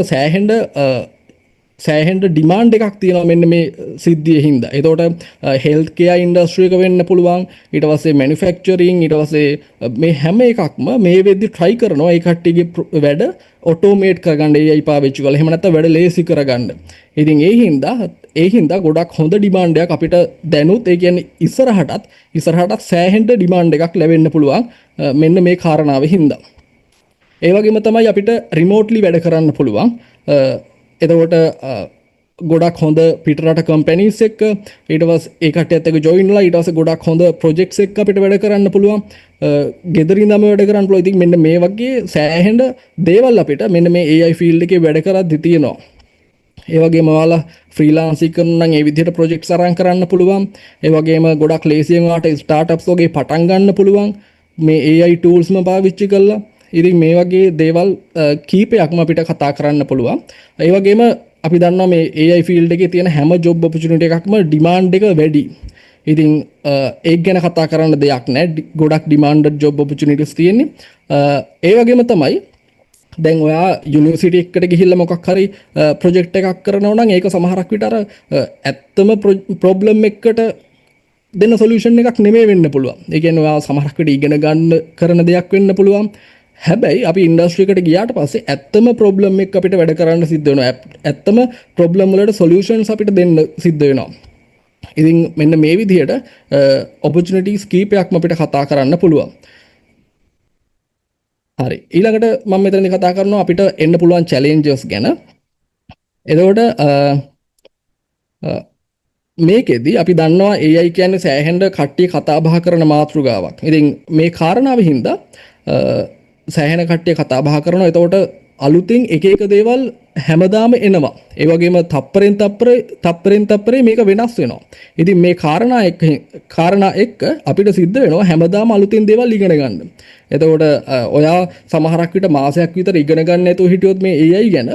සෑහෙන ඩිමාන්ඩ් එකක් තියෙනවා මෙන්න මේ සිද්ධියේ හින්දා. එතකොට හෙල්ත් කෙයාර් ඉන්ඩස්ට්‍රි එක වෙන්න පුළුවන්. ඊට පස්සේ මැනුෆැක්චරින්, ඊට පස්සේ මේ හැම එකක්ම මේ වෙද්දි try කරනවා ඒ කට්ටියගේ වැඩ ඔටෝමේට් කරගන්න AI පාවිච්චි කරලා. එහෙම නැත්නම් වැඩ ලේසි කරගන්න. ඉතින් ඒ හින්දා ගොඩක් හොඳ ඩිමාන්ඩ් එකක් අපිට දැනුත්, ඒ කියන්නේ ඉස්සරහටත් සෑහෙන ඩිමාන්ඩ් එකක් ලැබෙන්න පුළුවන් මෙන්න මේ කාරණාවෙ හින්දා. ඒ වගේම තමයි අපිට රිමෝට්ලි වැඩ කරන්න පුළුවන්. එතකොට ගොඩක් හොඳ පිටරට කම්පැනිස් එක්ක, ඊට පස්සේ ඒ කට්ටියත් එක්ක ජොයින් වෙලා ඊට පස්සේ ගොඩක් හොඳ ප්‍රොජෙක්ට්ස් එක්ක අපිට වැඩ කරන්න පුළුවන්. ගෙදරින්දම වැඩ කරන්න පුළුවන්. ඉතින් මෙන්න මේ වගේ සෑහෙන දේවල් අපිට මෙන්න මේ AI ෆීල්ඩ් එකේ වැඩ කරද්දි තියෙනවා. ඒ වගේම ඔයාලා ෆ්‍රීලාන්සින් කරනවා නම් ඒ විදිහට ප්‍රොජෙක්ට්ස් අරන් කරන්න පුළුවන්. ඒ වගේම ගොඩක් ලේසියෙන් ඔයාලට ස්ටාර්ට්අප්ස් වගේ පටන් ගන්න පුළුවන් මේ AI tools පාවිච්චි කරලා. ඉතින් මේ වගේ දේවල් කීපයක්ම අපිට කතා කරන්න පුළුවන්. ඒ වගේම අපි දන්නවා මේ AI ෆීල්ඩ් එකේ තියෙන හැම ජොබ් ඔපචුනිටි එකක්ම ඩිමාන්ඩ් එක වැඩි. ඉතින් ඒක ගැන කතා කරන්න දෙයක් නැහැ. ගොඩක් ඩිමාන්ඩඩ් ජොබ් ඔපචුනිටිස් තියෙන්නේ. ඒ වගේම තමයි දැන් ඔයා යුනිවර්සිටි එකකට ගිහිල්ලා මොකක් හරි ප්‍රොජෙක්ට් එකක් කරනවා නම් ඒක සමහරක් විට අර ඇත්තම ප්‍රොබ්ලම් එකකට දෙන සොලියුෂන් එකක් නෙමෙයි වෙන්න පුළුවන්. ඒ කියන්නේ ඔයා සමහරක් විට ඉගෙන ගන්න කරන දෙයක් වෙන්න පුළුවන්. හැබැයි අපි ඉන්ඩස්ට්‍රි එකට ගියාට පස්සේ ඇත්තම ප්‍රොබ්ලම් එක අපිට වැඩ කරන්න සිද්ධ වෙනවා. ඇත්තම ප්‍රොබ්ලම් වලට සොලියුෂන්ස් අපිට දෙන්න සිද්ධ වෙනවා. ඉතින් මෙන්න මේ විදිහට ඔපචුනිටිස් කීපයක්ම අපිට කතා කරන්න පුළුවන්. හරි. ඊළඟට මම මෙතනදී කතා කරනවා අපිට එන්න පුළුවන් challenges ගැන. එතකොට මේකෙදි අපි දන්නවා AI කියන්නේ සෑහෙන කට්ටිය කතා බහ කරන මාතෘකාවක්. ඉතින් මේ කාරණාව හින්දා සෑහෙන කට්ටිය කතා බහ කරනවා. එතකොට අලුතින් එක දේවල් හැමදාම එනවා. ඒ වගේම තප්පරෙන් තප්පරේ මේක වෙනස් වෙනවා. ඉතින් මේ කාරණා එක්ක අපිට සිද්ධ වෙනවා හැමදාම අලුතින් දේවල් ඉගෙන ගන්න. එතකොට ඔයා සමහරක් විට මාසයක් විතර ඉගෙන ගන්න නැතුව හිටියොත් මේ AI ගැන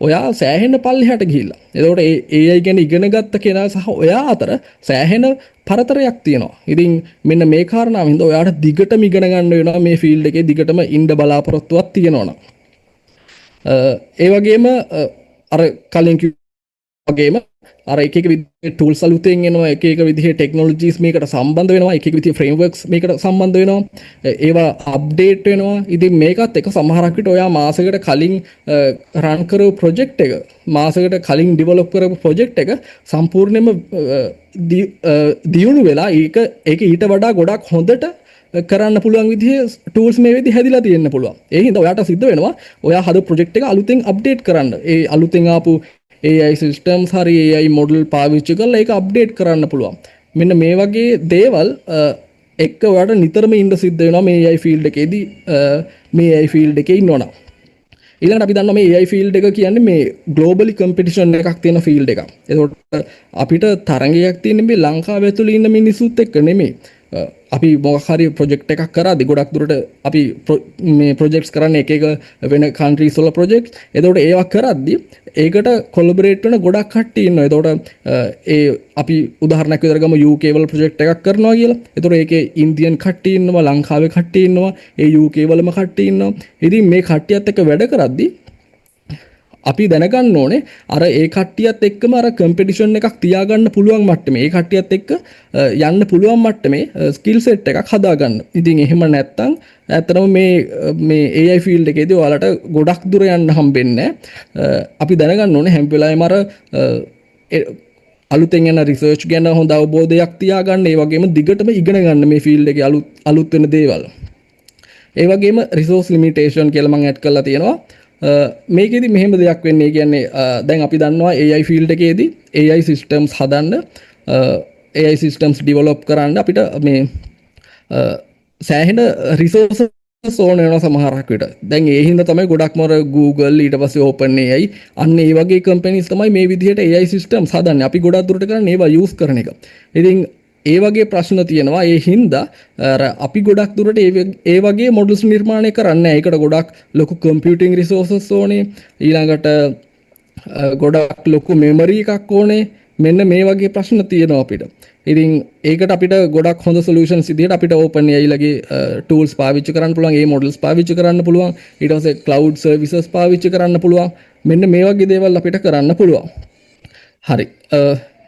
ඔයා සෑහෙන පල්ලෙහාට ගිහිල්ලා. එතකොට ඒ AI ගැන ඉගෙන ගත්ත කෙනා සහ ඔයා අතර සෑහෙන පරතරයක් තියෙනවා. ඉතින් මෙන්න මේ කාරණාව හින්දා ඔයාට දිගටම ඉගෙන ගන්න වෙනවා මේ ෆීල්ඩ් එකේ දිගටම ඉන්න බලාපොරොත්තුවක් තියෙනවා. ඒ වගේම අර කලින් වගේම අර එක විදිහේ ටූල්ස් අලුතෙන් එනවා, එක විදිහේ ටෙක්නොලොජිස් මේකට සම්බන්ධ වෙනවා, එක විදිහේ ෆ්‍රේම්වර්ක්ස් මේකට සම්බන්ධ වෙනවා, ඒවා අප්ඩේට් වෙනවා. ඉතින් මේකත් එක සමහරක් විට ඔයා මාසයකට කලින් රන් කරපු ප්‍රොජෙක්ට් එක, මාසයකට කලින් ඩෙවලොප් කරපු ප්‍රොජෙක්ට් එක සම්පූර්ණයෙන්ම දියුණු වෙලා ඒක ඊට වඩා ගොඩක් හොඳට කරන්න පුළුවන් විදිහේ ටූල්ස් මේ වෙද්දි හැදිලා තියෙන්න පුළුවන්. ඒ හින්දා ඔයාට සිද්ධ වෙනවා ඔයා හද ප්‍රොජෙක්ට් එක අලුතෙන් අප්ඩේට් කරන්න. ඒ අලුතෙන් ආපු AI systems හරි AI model පාවිච්චි කරලා ඒක අප්ඩේට් කරන්න පුළුවන්. මෙන්න මේ වගේ දේවල් එක්ක ඔයාට නිතරම ඉන්න සිද්ධ වෙනවා මේ AI field එකේදී මේ AI field එකේ ඉන්නවනම්. ඊළඟට අපි දන්නවා මේ AI field එක කියන්නේ මේ globally competition එකක් තියෙන field එකක්. ඒකට අපිට තරගයක් තියෙන්නේ මේ ලංකාව ඇතුළේ ඉන්න මිනිස්සුත් එක්ක නෙමෙයි. අපි මොකක් හරි ප්‍රොජෙක්ට් එකක් කරාදී ගොඩක් දුරට අපි මේ ප්‍රොජෙක්ට්ස් කරන්නේ එක එක වෙන කන්ට්‍රීස් වල ප්‍රොජෙක්ට්ස්. එතකොට ඒවා කරද්දී ඒකට කොලැබොරේට් වෙන ගොඩක් කට්ටිය ඉන්නවා. එතකොට ඒ අපි උදාහරණයක් විදිහට ගමු UK වල ප්‍රොජෙක්ට් එකක් කරනවා කියලා. එතකොට ඒකේ ඉන්දියන් කට්ටිය ඉන්නවා, ලංකාවේ කට්ටිය ඉන්නවා, ඒ UK වලම කට්ටිය ඉන්නවා. ඉතින් මේ කට්ටියත් එක්ක වැඩ කරද්දී අපි දැනගන්න ඕනේ අර ඒ කට්ටියත් එක්කම අර කම්පිටිෂන් එකක් තියාගන්න පුළුවන් මට්ටමේ ඒ කට්ටියත් එක්ක යන්න පුළුවන් මට්ටමේ ස්කිල් සෙට් එකක් හදාගන්න. ඉතින් එහෙම නැත්තම් ඇත්තටම මේ AI ෆීල්ඩ් එකේදී ඔයාලට ගොඩක් දුර යන්න හම්බෙන්නේ නැහැ. අපි දැනගන්න ඕනේ හැම වෙලාවෙම අර අලුතෙන් යන රිසර්ච් ගැන හොඳ අවබෝධයක් තියාගන්න. ඒ වගේම දිගටම ඉගෙන ගන්න මේ ෆීල්ඩ් එකේ අලුත් වෙන දේවල්. ඒ වගේම රිසෝස් ලිමිටේෂන් කියලා මම ඇඩ් කරලා තියෙනවා. මේකෙදි මෙහෙම දෙයක් වෙන්නේ කියන්නේ දැන් අපි දන්නවා AI ෆීල්ඩ් එකේදී AI systems හදන්න AI systems develop කරන්න අපිට මේ සෑහෙන resources ඕන වෙනවා සමහරක් විට. දැන් ඒ හින්දා තමයි ගොඩක්ම Google ඊට පස්සේ OpenAI අන්න ඒ වගේ companies තමයි මේ විදිහට AI systems හදන්නේ. අපි ගොඩක් දුරට කරන්නේ ඒවා use කරන එක. ඉතින් ඒ වගේ ප්‍රශ්න තියෙනවා. ඒ හින්දා අපි ගොඩක් දුරට ඒ වගේ මොඩල්ස් නිර්මාණය කරන්නේ. ඒකට ගොඩක් ලොකු කම්පියුටිං රිසෝසස් ඕනේ. ඊළඟට ගොඩක් ලොකු මෙමරි එකක් ඕනේ. මෙන්න මේ වගේ ප්‍රශ්න තියෙනවා අපිට. ඉතින් ඒකට අපිට ගොඩක් හොඳ සොලියුෂන්ස් විදිහට අපිට OpenAI ලගේ ටූල්ස් පාවිච්චි කරන්න පුළුවන්. ඒ මොඩල්ස් පාවිච්චි කරන්න පුළුවන්. ඊට පස්සේ cloud services පාවිච්චි කරන්න පුළුවන්. මෙන්න මේ වගේ දේවල් අපිට කරන්න පුළුවන්. හරි.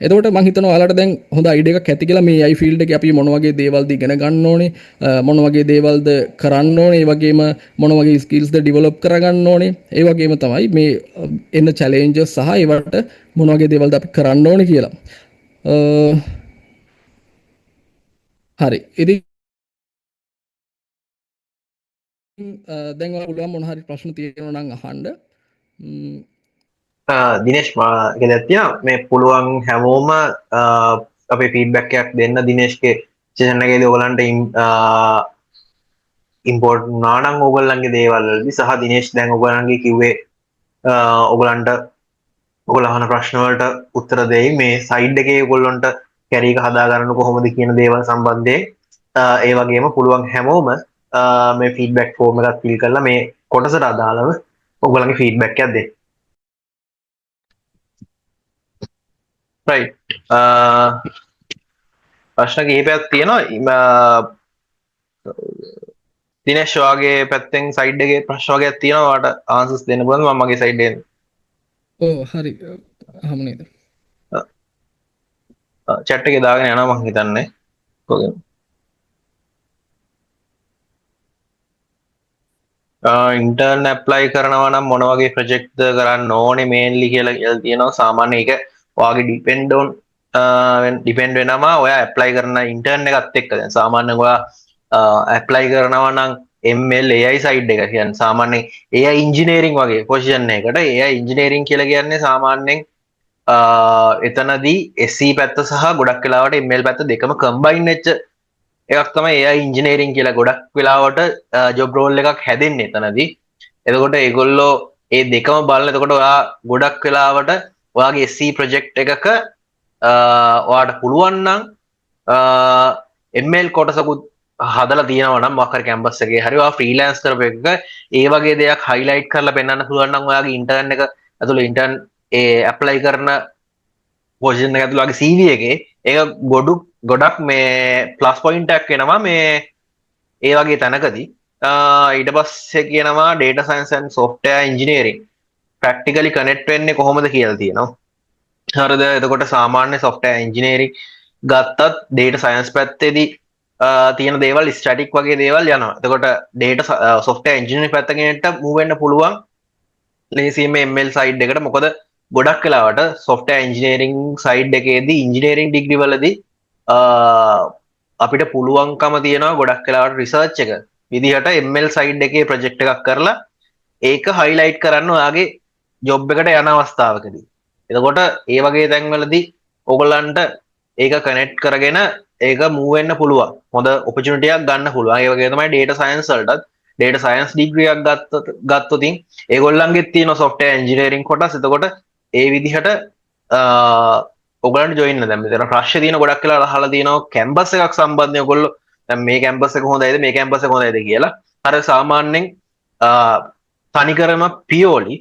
එතකොට මම හිතනවා ඔයාලට දැන් හොඳ අයිඩියා එකක් ඇති කියලා මේ AI ෆීල්ඩ් එකේ අපි මොන වගේ දේවල්ද ඉගෙන ගන්න ඕනේ මොන වගේ දේවල්ද කරන්න ඕනේ ඒ වගේම මොන වගේ ස්කිල්ස්ද ඩෙවලොප් කරගන්න ඕනේ ඒ වගේම තමයි මේ එන චැලෙන්ජස් සහ ඒවට මොන වගේ දේවල්ද අපි කරන්න ඕනේ කියලා. හරි. ඉතින් දැන් ඔයාලා පුළුවන් මොන හරි ප්‍රශ්න තියෙනවා නම් අහන්න. දිනේෂ් ගෙදත්තිය මේ පුළුවන් හැමෝම අපේ ෆීඩ්බැක් එකක් දෙන්න දිනේෂ්ගේ සෙෂන් එකේදී ඔයගලන්ට ඉම්පෝර්ට් නානම් ඔයගලන්ගේ දේවල් වලදී සහ දිනේෂ් දැන් ඔයගලන්ගේ කිව්වේ ඔයගලන්ට ඔයගොල්ලෝ අහන ප්‍රශ්න වලට උත්තර දෙයි මේ සයිඩ් එකේ ඔයගොල්ලන්ට කැරි එක හදා ගන්න කොහොමද කියන දේවල් සම්බන්ධයෙන් ඒ වගේම පුළුවන් හැමෝම මේ ෆීඩ්බැක් ෆෝම් එකක් ෆිල් කරලා මේ කොටසට අදාළව ඔයගලන්ගේ ෆීඩ්බැක් එකක් දෙන්න. right ප්‍රශ්න කිහිපයක් තියෙනවා දිනේෂ් වාගේ පැත්තෙන් සයිඩ් එකේ ප්‍රශ්න වගේක් තියෙනවා වාට ආන්සර්ස් දෙන්න පුළුවන්ද මම මගේ සයිඩ් එකෙන් ඔව් හරි අහමු නේද chat එකේ දාගෙන යනවා මම හිතන්නේ කොහෙද ඉන්ටර්න් ඇප්ලයි කරනවා නම් මොන වගේ ප්‍රොජෙක්ට්ද කරන්න ඕනේ මේන්ලි කියලා තියෙනවා සාමාන්‍ය ඒක ඔයාගේ ඩිපෙන්ඩ් වෙනවා ඔයා ඇප්ලයි කරන ඉන්ටර්න් එකත් එක්ක දැන් සාමාන්‍යයෙන් ඔයා ඇප්ලයි කරනවා නම් ML AI සයිඩ් එක කියන්නේ සාමාන්‍යයෙන් AI ඉන්ජිනියරින් වගේ පොසිෂන් එකකට AI ඉන්ජිනියරින් කියලා කියන්නේ සාමාන්‍යයෙන් එතනදී SE පැත්ත සහ ගොඩක් වෙලාවට ML පැත්ත දෙකම කම්බයින් වෙච්ච එකක් තමයි AI ඉන්ජිනියරින් කියලා ගොඩක් වෙලාවට ජොබ් රෝල් එකක් හැදෙන්නේ එතනදී. එතකොට ඒගොල්ලෝ ඒ දෙකම බලන එතකොට ඔයා ගොඩක් වෙලාවට ඔයාගේ SE ප්‍රොජෙක්ට් එකක ඔයාට පුළුවන් නම් ML කොටසකුත් හදලා තියෙනවා නම් මොකක් හරි කැම්පස් එකේ හරි ඔයා ෆ්‍රීලෑන්ස් කරපු එකක ඒ වගේ දෙයක් හයිලයිට් කරලා පෙන්නන්න පුළුවන් නම් ඔයාගේ ඉන්ටර්න් එක ඇතුළේ ඉන්ටර්න් ඒ ඇප්ලයි කරන පොසිෂන් එක ඇතුළේ ඔයාගේ CV එකේ ඒක ගොඩක් මේ ප්ලස් පොයින්ට් එකක් වෙනවා මේ ඒ වගේ තැනකදී ඊට පස්සේ කියනවා data science and software engineering practically connect වෙන්නේ කොහොමද කියලා තියෙනවා. හරිද? එතකොට සාමාන්‍ය software engineering ගත්තත් data science පැත්තේදී තියෙන දේවල් ස්ටැටික් වගේ දේවල් යනවා. එතකොට data software engineering පැත්තකින්ට move වෙන්න පුළුවන් ලේසියෙන්ම ML side එකට. මොකද ගොඩක් වෙලාවට software engineering side එකේදී engineering degree වලදී අපිට පුළුවන්කම තියෙනවා ගොඩක් වෙලාවට රිසර්ච් එක විදිහට ML සයිඩ් එකේ ප්‍රොජෙක්ට් එකක් කරලා ඒක හයිලයිට් කරන්න ඔයාගේ ජොබ් එකට යන අවස්ථාවකදී. එතකොට ඒ වගේ තැන්වලදී ඔයගොල්ලන්ට ඒක කනෙක්ට් කරගෙන ඒක මූව් වෙන්න පුළුවන්. හොඳ ඔපචුනිටි එකක් ගන්න පුළුවන්. ඒ වගේ තමයි data science වලටත් data science degree එකක් ගත්තොත් ඒගොල්ලන්ගේ තියෙන software engineering කොටස්. එතකොට ඒ විදිහට ඔයගොල්ලන්ට join වෙන්න. දැන් මෙතන ප්‍රශ්න තියෙන ගොඩක් වෙලා අහලා තියෙනවා කැම්පස් එකක් සම්බන්ධයෙන් ඔයගොල්ලෝ දැන් මේ කැම්පස් එක හොඳයිද මේ කැම්පස් එක හොඳයිද කියලා. අර සාමාන්‍යයෙන් තනිකරම පියෝලි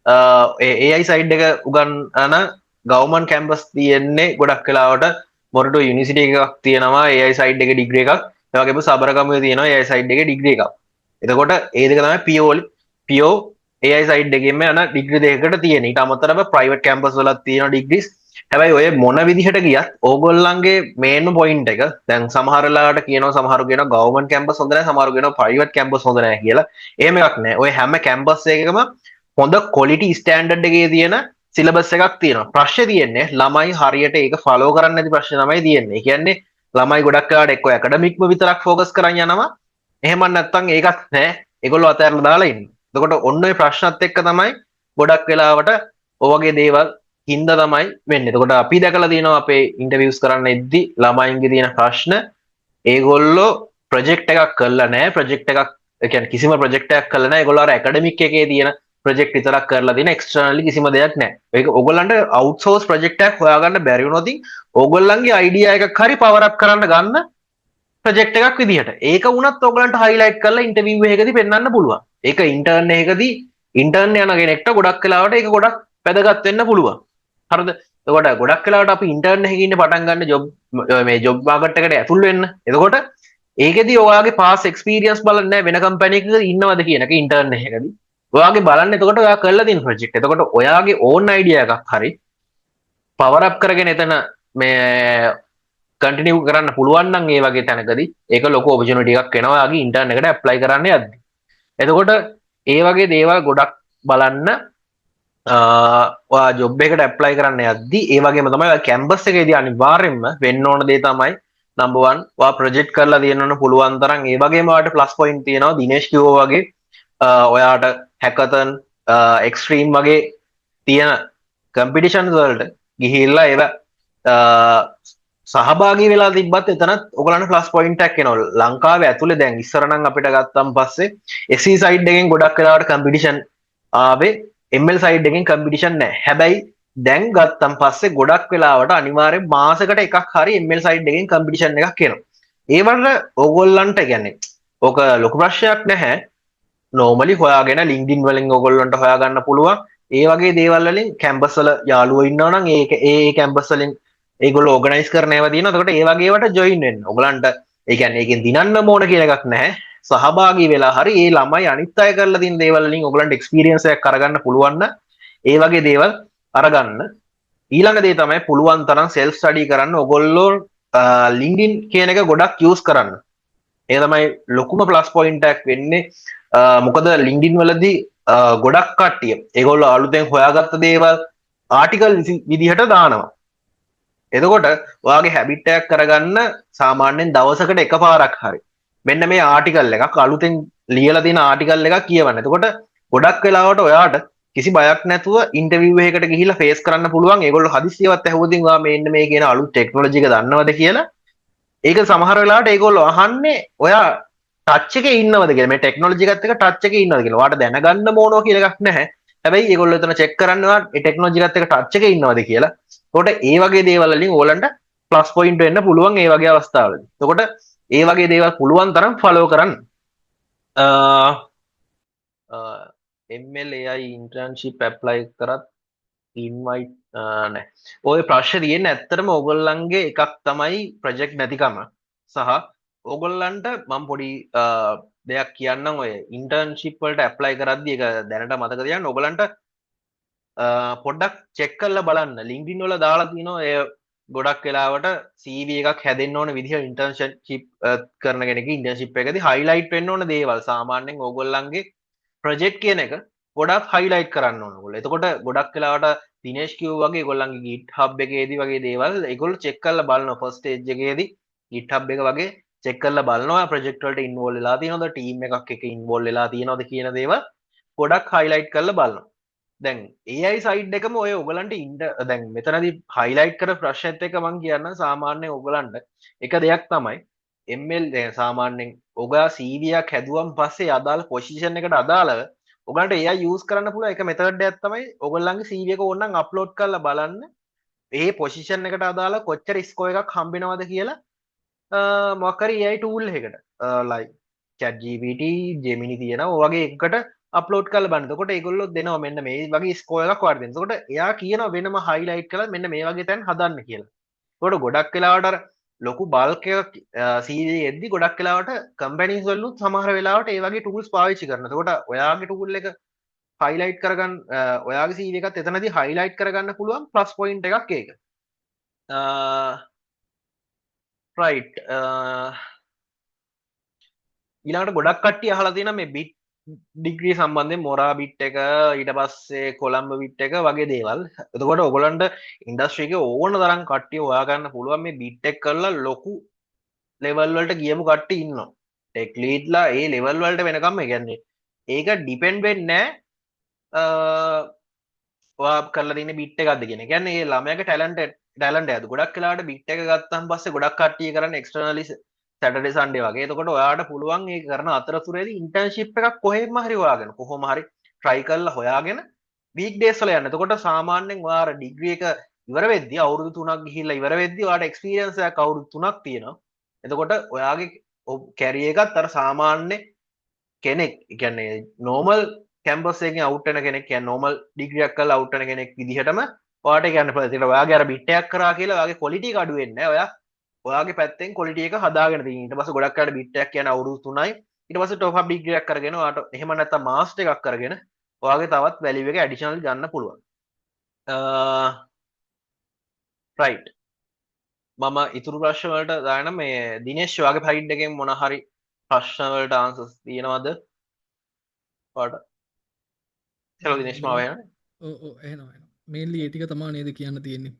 AI සයිඩ් එක උගන්වන ගවර්න්මන්ට් කැම්පස් තියෙන්නේ ගොඩක් වෙලාවට මොරටු යුනිවර්සිටි එකක් තියෙනවා AI සයිඩ් එකේ ඩිග්‍රී එකක්. ඒ වගේම සබරගමුවේ තියෙනවා AI සයිඩ් එකේ ඩිග්‍රී එකක්. එතකොට ඒ දෙක තමයි පියෝ AI සයිඩ් එකෙන්ම යන ඩිග්‍රී දෙකකට තියෙන. ඊට අමතරව ප්‍රයිවට් කැම්පස් වලත් තියෙන ඩිග්‍රීස්. හැබැයි ඔය මොන විදිහට ගියත් ඕගොල්ලන්ගේ මේන්ම පොයින්ට් එක දැන් සමහර වෙලාවට කියනවා සමහරු කියනවා ගවර්න්මන්ට් කැම්පස් හොඳ නැහැ සමහරු කියනවා ප්‍රයිවට් කැම්පස් හොඳ නැහැ කියලා. එහෙම එකක් නැහැ. ඔය හැම කැම්පස් එකකම හොඳ ක්වොලිටි ස්ටෑන්ඩඩ් එකේ තියෙන සිලබස් එකක් තියෙනවා. ප්‍රශ්නේ තියෙන්නේ ළමයි හරියට ඒක ෆලෝ කරන්නේ නැති ප්‍රශ්නේ තමයි තියෙන්නේ. ඒ කියන්නේ ළමයි ගොඩක් වෙලාවට එක්ක ඇකඩමික්ම විතරක් ફોකස් කරන් යනවා. එහෙම නැත්නම් ඒකත් නැහැ. ඒගොල්ලෝ අතහැරලා දාලා ඉන්නේ. එතකොට ඔන්න ඔය ප්‍රශ්නත් එක්ක තමයි ගොඩක් වෙලාවට ඔය වගේ දේවල් හින්දා තමයි වෙන්නේ. එතකොට අපි දැකලා තියෙනවා අපේ ඉන්ටර්විව්ස් කරන්න එද්දි ළමයින්ගේ තියෙන ප්‍රශ්න ඒගොල්ලෝ ප්‍රොජෙක්ට් එකක් කරලා නැහැ. ප්‍රොජෙක්ට් එකක් ඒ කියන්නේ කිසිම ප්‍රොජෙක්ට් එකක් කරලා නැහැ. ඒගොල්ලෝ අර ඇකඩමික් එකේ තියෙන ප්‍රොජෙක්ට් විතරක් කරලා තියෙන එක්ස්ටර්නලි කිසිම දෙයක් නැහැ. ඒක ඕගොල්ලන්ට අවුට්සෝස් ප්‍රොජෙක්ට් එකක් හොයාගන්න බැරි වුණොත් ඕගොල්ලන්ගේ අයිඩියා එකක් හරි පවර් අප් කරන්න ගන්න ප්‍රොජෙක්ට් එකක් විදිහට. ඒක වුණත් ඕගොල්ලන්ට හයිලයිට් කරලා ඉන්ටර්විව් එකකදී පෙන්වන්න පුළුවන්. ඒක ඉන්ටර්න් එකකදී ඉන්ටර්න් යන කෙනෙක්ට ගොඩක් වෙලාවට ඒක ගොඩක් වැදගත් වෙන්න පුළුවන්. හරිද? එතකොට ගොඩක් වෙලාවට අපි ඉන්ටර්න් එකේ ඉන්න පටන් ගන්න ජොබ් මාකට් එකට ඇතුල් වෙන්න. එතකොට ඒකෙදී ඔයාගේ පාස් එක්ස්පීරියන්ස් බලන්නේ වෙන කම්පැනි එකක ඉන්නවද කියන එක ඉන්ටර්න් එකකදී. ඔයාගේ බලන්න එතකොට ඔයා කරලා තියෙන ප්‍රොජෙක්ට්. එතකොට ඔයාගේ ඕන් අයිඩියා එකක් හරි පවර් අප් කරගෙන එතන මේ කන්ටිනියු කරන්න පුළුවන් නම් ඒ වගේ තැනකදී ඒක ලොකු ඔපචුනිටි එකක් වෙනවා ඔයාගේ ඉන්ටර්න් එකට ඇප්ලයි කරන්න යද්දි. එතකොට ඒ වගේ දේවල් ගොඩක් බලන්න ඔයා ජොබ් එකට ඇප්ලයි කරන්න යද්දි ඒ වගේම තමයි ඔයා කැම්පස් එකේදී අනිවාර්යෙන්ම වෙන්න ඕන දේ තමයි නම්බර් 1 ඔයා ප්‍රොජෙක්ට් කරලා තියෙනවනේ පුළුවන් තරම් ඒ වගේම ඔයාට ප්ලස් පොයින්ට් තියෙනවා දිනේෂ් කිව්වා වගේ ඔයාට හැකතන් එක්ස්ට්‍රීම් වගේ තියෙන කම්පිටිෂන්ස් වලට ගිහිල්ලා ඒව සහභාගී වෙලා තිබ්බත් එතනත් ඔයගලන්ට ප්ලස් පොයින්ට් එකක් එනවා. ලංකාවේ ඇතුලේ දැන් ඉස්සර නම් අපිට ගත්තන් පස්සේ SE සයිඩ් එකෙන් ගොඩක් වෙලාවට කම්පිටිෂන් ආවේ ML සයිඩ් එකෙන් කම්පිටිෂන් නැහැ. හැබැයි දැන් ගත්තන් පස්සේ ගොඩක් වෙලාවට අනිවාර්යෙන් මාසෙකට එකක් හරි ML සයිඩ් එකෙන් කම්පිටිෂන් එකක් එනවා. ඒ වලට ඕගොල්ලන්ට කියන්නේ ඕක ලොකු ප්‍රශ්නයක් නැහැ. නෝමලි හොයාගෙන ලින්ක්ඩින් වලින් ඔයගොල්ලන්ට හොයාගන්න පුළුවන්. ඒ වගේ දේවල් වලින් කැම්පස් වල යාළුවෝ ඉන්නවා නම් ඒ කැම්පස් වලින් ඒගොල්ලෝ ඕගනයිස් කරන ඒවා තියෙනවා. එතකොට ඒ වගේ ඒවාට ජොයින් වෙන්න. ඔයගලන්ට ඒ කියන්නේ ඒකෙන් දිනන්න ඕන කියලා එකක් නැහැ. සහභාගී වෙලා හරි ඒ ළමයි අනිත් අය කරලා තියෙන දේවල් වලින් ඔයගලන්ට එක්ස්පීරියන්ස් එකක් අරගන්න පුළුවන් නම් ඒ වගේ දේවල් අරගන්න. ඊළඟ දේ තමයි පුළුවන් තරම් සෙල්ෆ් ස්ටඩි කරන්න. ඔයගොල්ලෝ ලින්ක්ඩින් කියන එක ගොඩක් යූස් කරන්න. ඒ තමයි ලොකුම ප්ලස් පොයින්ට් එකක් වෙන්නේ. මොකද ලින්ක්ඩින් වලදී ගොඩක් කට්ටිය ඒගොල්ලෝ අලුතෙන් හොයාගත්ත දේවල් ආටිකල් විදිහට දානවා. එතකොට ඔයාගේ හැබිට් එකක් කරගන්න සාමාන්‍යයෙන් දවසකට එකපාරක් හරි මෙන්න මේ ආටිකල් එකක් අලුතෙන් ලියලා තියෙන ආටිකල් එකක් කියවන්න. එතකොට ගොඩක් වෙලාවට ඔයාට කිසි බයක් නැතුව ඉන්ටර්විව් එකකට ගිහිල්ලා ෆේස් කරන්න පුළුවන්. ඒගොල්ලෝ හදිස්සියවත් ඇහුවොත් ඔයා මෙන්න මේ කියන අලුත් ටෙක්නොලොජි එක දන්නවද කියලා. ඒක සමහර වෙලාවට ඒගොල්ලෝ අහන්නේ ඔයා ටච් එකේ ඉන්නවද කියලා. මේ ටෙක්නොලොජි එකත් එක්ක ටච් එකේ ඉන්නවද කියලා. ඔයාට දැනගන්න මොනවා කියලා එකක් නැහැ. හැබැයි ඒගොල්ලෝ එතන චෙක් කරන්නේ ඔයා මේ ටෙක්නොලොජි එකත් එක්ක ටච් එකේ ඉන්නවද කියලා. එතකොට ඒ වගේ දේවල් වලින් ඕලන්ට ප්ලස් පොයින්ට් වෙන්න පුළුවන් ඒ වගේ අවස්ථාවලදී. එතකොට ඒ වගේ දේවල් පුළුවන් තරම් ෆලෝ කරන්න. ML AI ඉන්ටර්න්ෂිප් ඇප්ලයි කරත් ඉන්වයිට් නැහැ. ඔය ප්‍රශ්නේ තියෙන්නේ ඇත්තටම ඕගොල්ලන්ගේ එකක් තමයි ප්‍රොජෙක්ට් නැතිකම සහ ඕගොල්ලන්ට මම පොඩි දෙයක් කියන්නම්. ඔය ඉන්ටර්න්ෂිප් වලට ඇප්ලයි කරද්දී ඒක දැනට මතක තියාගන්න. ඕගොල්ලන්ට පොඩ්ඩක් චෙක් කරලා බලන්න. ලින්ක්ඩින් වල දාලා තියෙනවා ඒ ගොඩක් වෙලාවට CV එකක් හැදෙන්න ඕන විදිහ ඉන්ටර්න්ෂිප් කරන කෙනෙක්ගේ ඉන්ටර්න්ෂිප් එකදී හයිලයිට් වෙන්න ඕන දේවල් සාමාන්‍යයෙන් ඕගොල්ලන්ගේ ප්‍රොජෙක්ට් කියන එක ගොඩක් හයිලයිට් කරන්න ඕන ඕගොල්ලෝ. එතකොට ගොඩක් වෙලාවට දිනේෂ් කිව්වා වගේ ඒගොල්ලන්ගේ GitHub එකේදී වගේ දේවල් ඒගොල්ලෝ චෙක් කරලා බලනවා ෆස්ට් ස්ටේජ් එකේදී GitHub එක වගේ චෙක් කරලා බලනවා ප්‍රොජෙක්ට් වලට ඉන්වෝල්ව් වෙලා තියෙනවද ටීම් එකක් එක්ක ඉන්වෝල්ව් වෙලා තියෙනවද කියන දේවල් ගොඩක් highlight කරලා බලනවා. දැන් AI සයිඩ් එකම ඔය ඔයගලන්ට දැන් මෙතනදී highlight කර ප්‍රශ්නෙත් එක මම කියන්න සාමාන්‍යයෙන් ඔයගලන්ට එක දෙයක් තමයි ML දැන් සාමාන්‍යයෙන් ඔගා CV එකක් හැදුවම පස්සේ අදාළ පොසිෂන් එකට අදාළව ඔයගලන්ට AI use කරන්න පුළුවන් එක මෙතඩ් එකක් තමයි ඔයගොල්ලන්ගේ CV එක ඕනනම් අප්ලෝඩ් කරලා බලන්න ඒ පොසිෂන් එකට අදාළ කොච්චර ස්කෝ එකක් හම්බෙනවද කියලා මොකක් හරි AI tool එකකට like ChatGPT Gemini තියෙනවා ඔය වගේ එකකට අප්ලෝඩ් කරලා බලන්න. එතකොට ඒගොල්ලෝ දෙනවා මෙන්න මේ වගේ ස්කෝර් එකක් වඩ දෙන්න. එතකොට එයා කියනවා වෙනම highlight කරලා මෙන්න මේ වගේ තැන් හදන්න කියලා. එතකොට ගොඩක් වෙලාවට අර ලොකු බල්ක් එකක් CV එද්දි ගොඩක් වෙලාවට කම්පැනිස් වලුත් සමහර වෙලාවට ඒ වගේ tools පාවිච්චි කරනවා. එතකොට ඔයාගේ tool එක highlight කරගන්න ඔයාගේ CV එකත් එතනදී highlight කරගන්න පුළුවන් plus point එකක් ඒක. right ඊළඟට ගොඩක් කට්ටිය අහලා තියෙනවා මේ bit ඩිග්‍රී සම්බන්ධයෙන් මොරා බිට් එක ඊට පස්සේ කොළඹ බිට් එක වගේ දේවල්. එතකොට ඔයගොල්ලන්ට ඉන්ඩස්ට්‍රි එකේ ඕන තරම් කට්ටිය හොයාගන්න පුළුවන් මේ බිට් එක කරලා ලොකු ලෙවල් වලට ගියමු කට්ටිය ඉන්නවා. ටෙක් ලීඩ්ලා ඒ ලෙවල් වලට වෙනකම් ඒ කියන්නේ ඒක ඩිපෙන්ඩ් වෙන්නේ නැහැ ඔයා කරලා තියෙන බිට් එකක්ද කියන. ඒ කියන්නේ ඒ ළමයාගේ ටැලන්ට් එකද. ගොඩක් වෙලාවට බිට් එක ගත්තාන් පස්සේ ගොඩක් කට්ටිය කරන්නේ එක්ස්ටර්නලි සැටර්ඩේ සන්ඩේ වගේ. එතකොට ඔයාට පුළුවන් ඒක කරන අතරතුරේදී ඉන්ටර්න්ෂිප් එකක් කොහෙන්ම හරි හොයාගෙන කොහොම හරි try කරලා හොයාගෙන week days වල යන්න. එතකොට සාමාන්‍යයෙන් ඔයාලා ඩිග්‍රී එක ඉවර වෙද්දී අවුරුදු 3ක් ගිහිල්ලා ඉවර වෙද්දී ඔයාට එක්ස්පීරියන්ස් එකක් අවුරුදු 3ක් තියෙනවා. එතකොට ඔයාගේ කැරියර් එකත් අර සාමාන්‍ය කෙනෙක් ඒ කියන්නේ normal කැම්පස් එකකින් අවුට් වෙන කෙනෙක් කියන්නේ normal ඩිග්‍රී එකක් කරලා අවුට් වෙන කෙනෙක් විදිහටම ඔයාට කියන්න පුළුවන්. ඒකට ඔයාගේ අර බිට් එකක් කරා කියලා ඔයාගේ quality එක අඩු වෙන්නේ නැහැ. ඔයා ඔයාගේ පැත්තෙන් quality එක හදාගෙන තියෙන. ඊට පස්සේ ගොඩක් අයට බිට් එකක් කියන අවුරුදු 3යි. ඊට පස්සේ top up degree එකක් කරගෙන ඔයාට එහෙම නැත්නම් master එකක් කරගෙන ඔයාගේ තවත් value එක additional ගන්න පුළුවන්. right. මම ඉතුරු ප්‍රශ්න වලට දාන මේ දිනේෂ් ඔයාගේ සයිඩ් එකෙන් මොන හරි ප්‍රශ්න වලට answers තියෙනවද? ඔයාට. hello දිනේෂ් මාව එනවා. එනවා මේන්ලි ඒ ටික තමා නේද කියන්න තියෙන්නේ.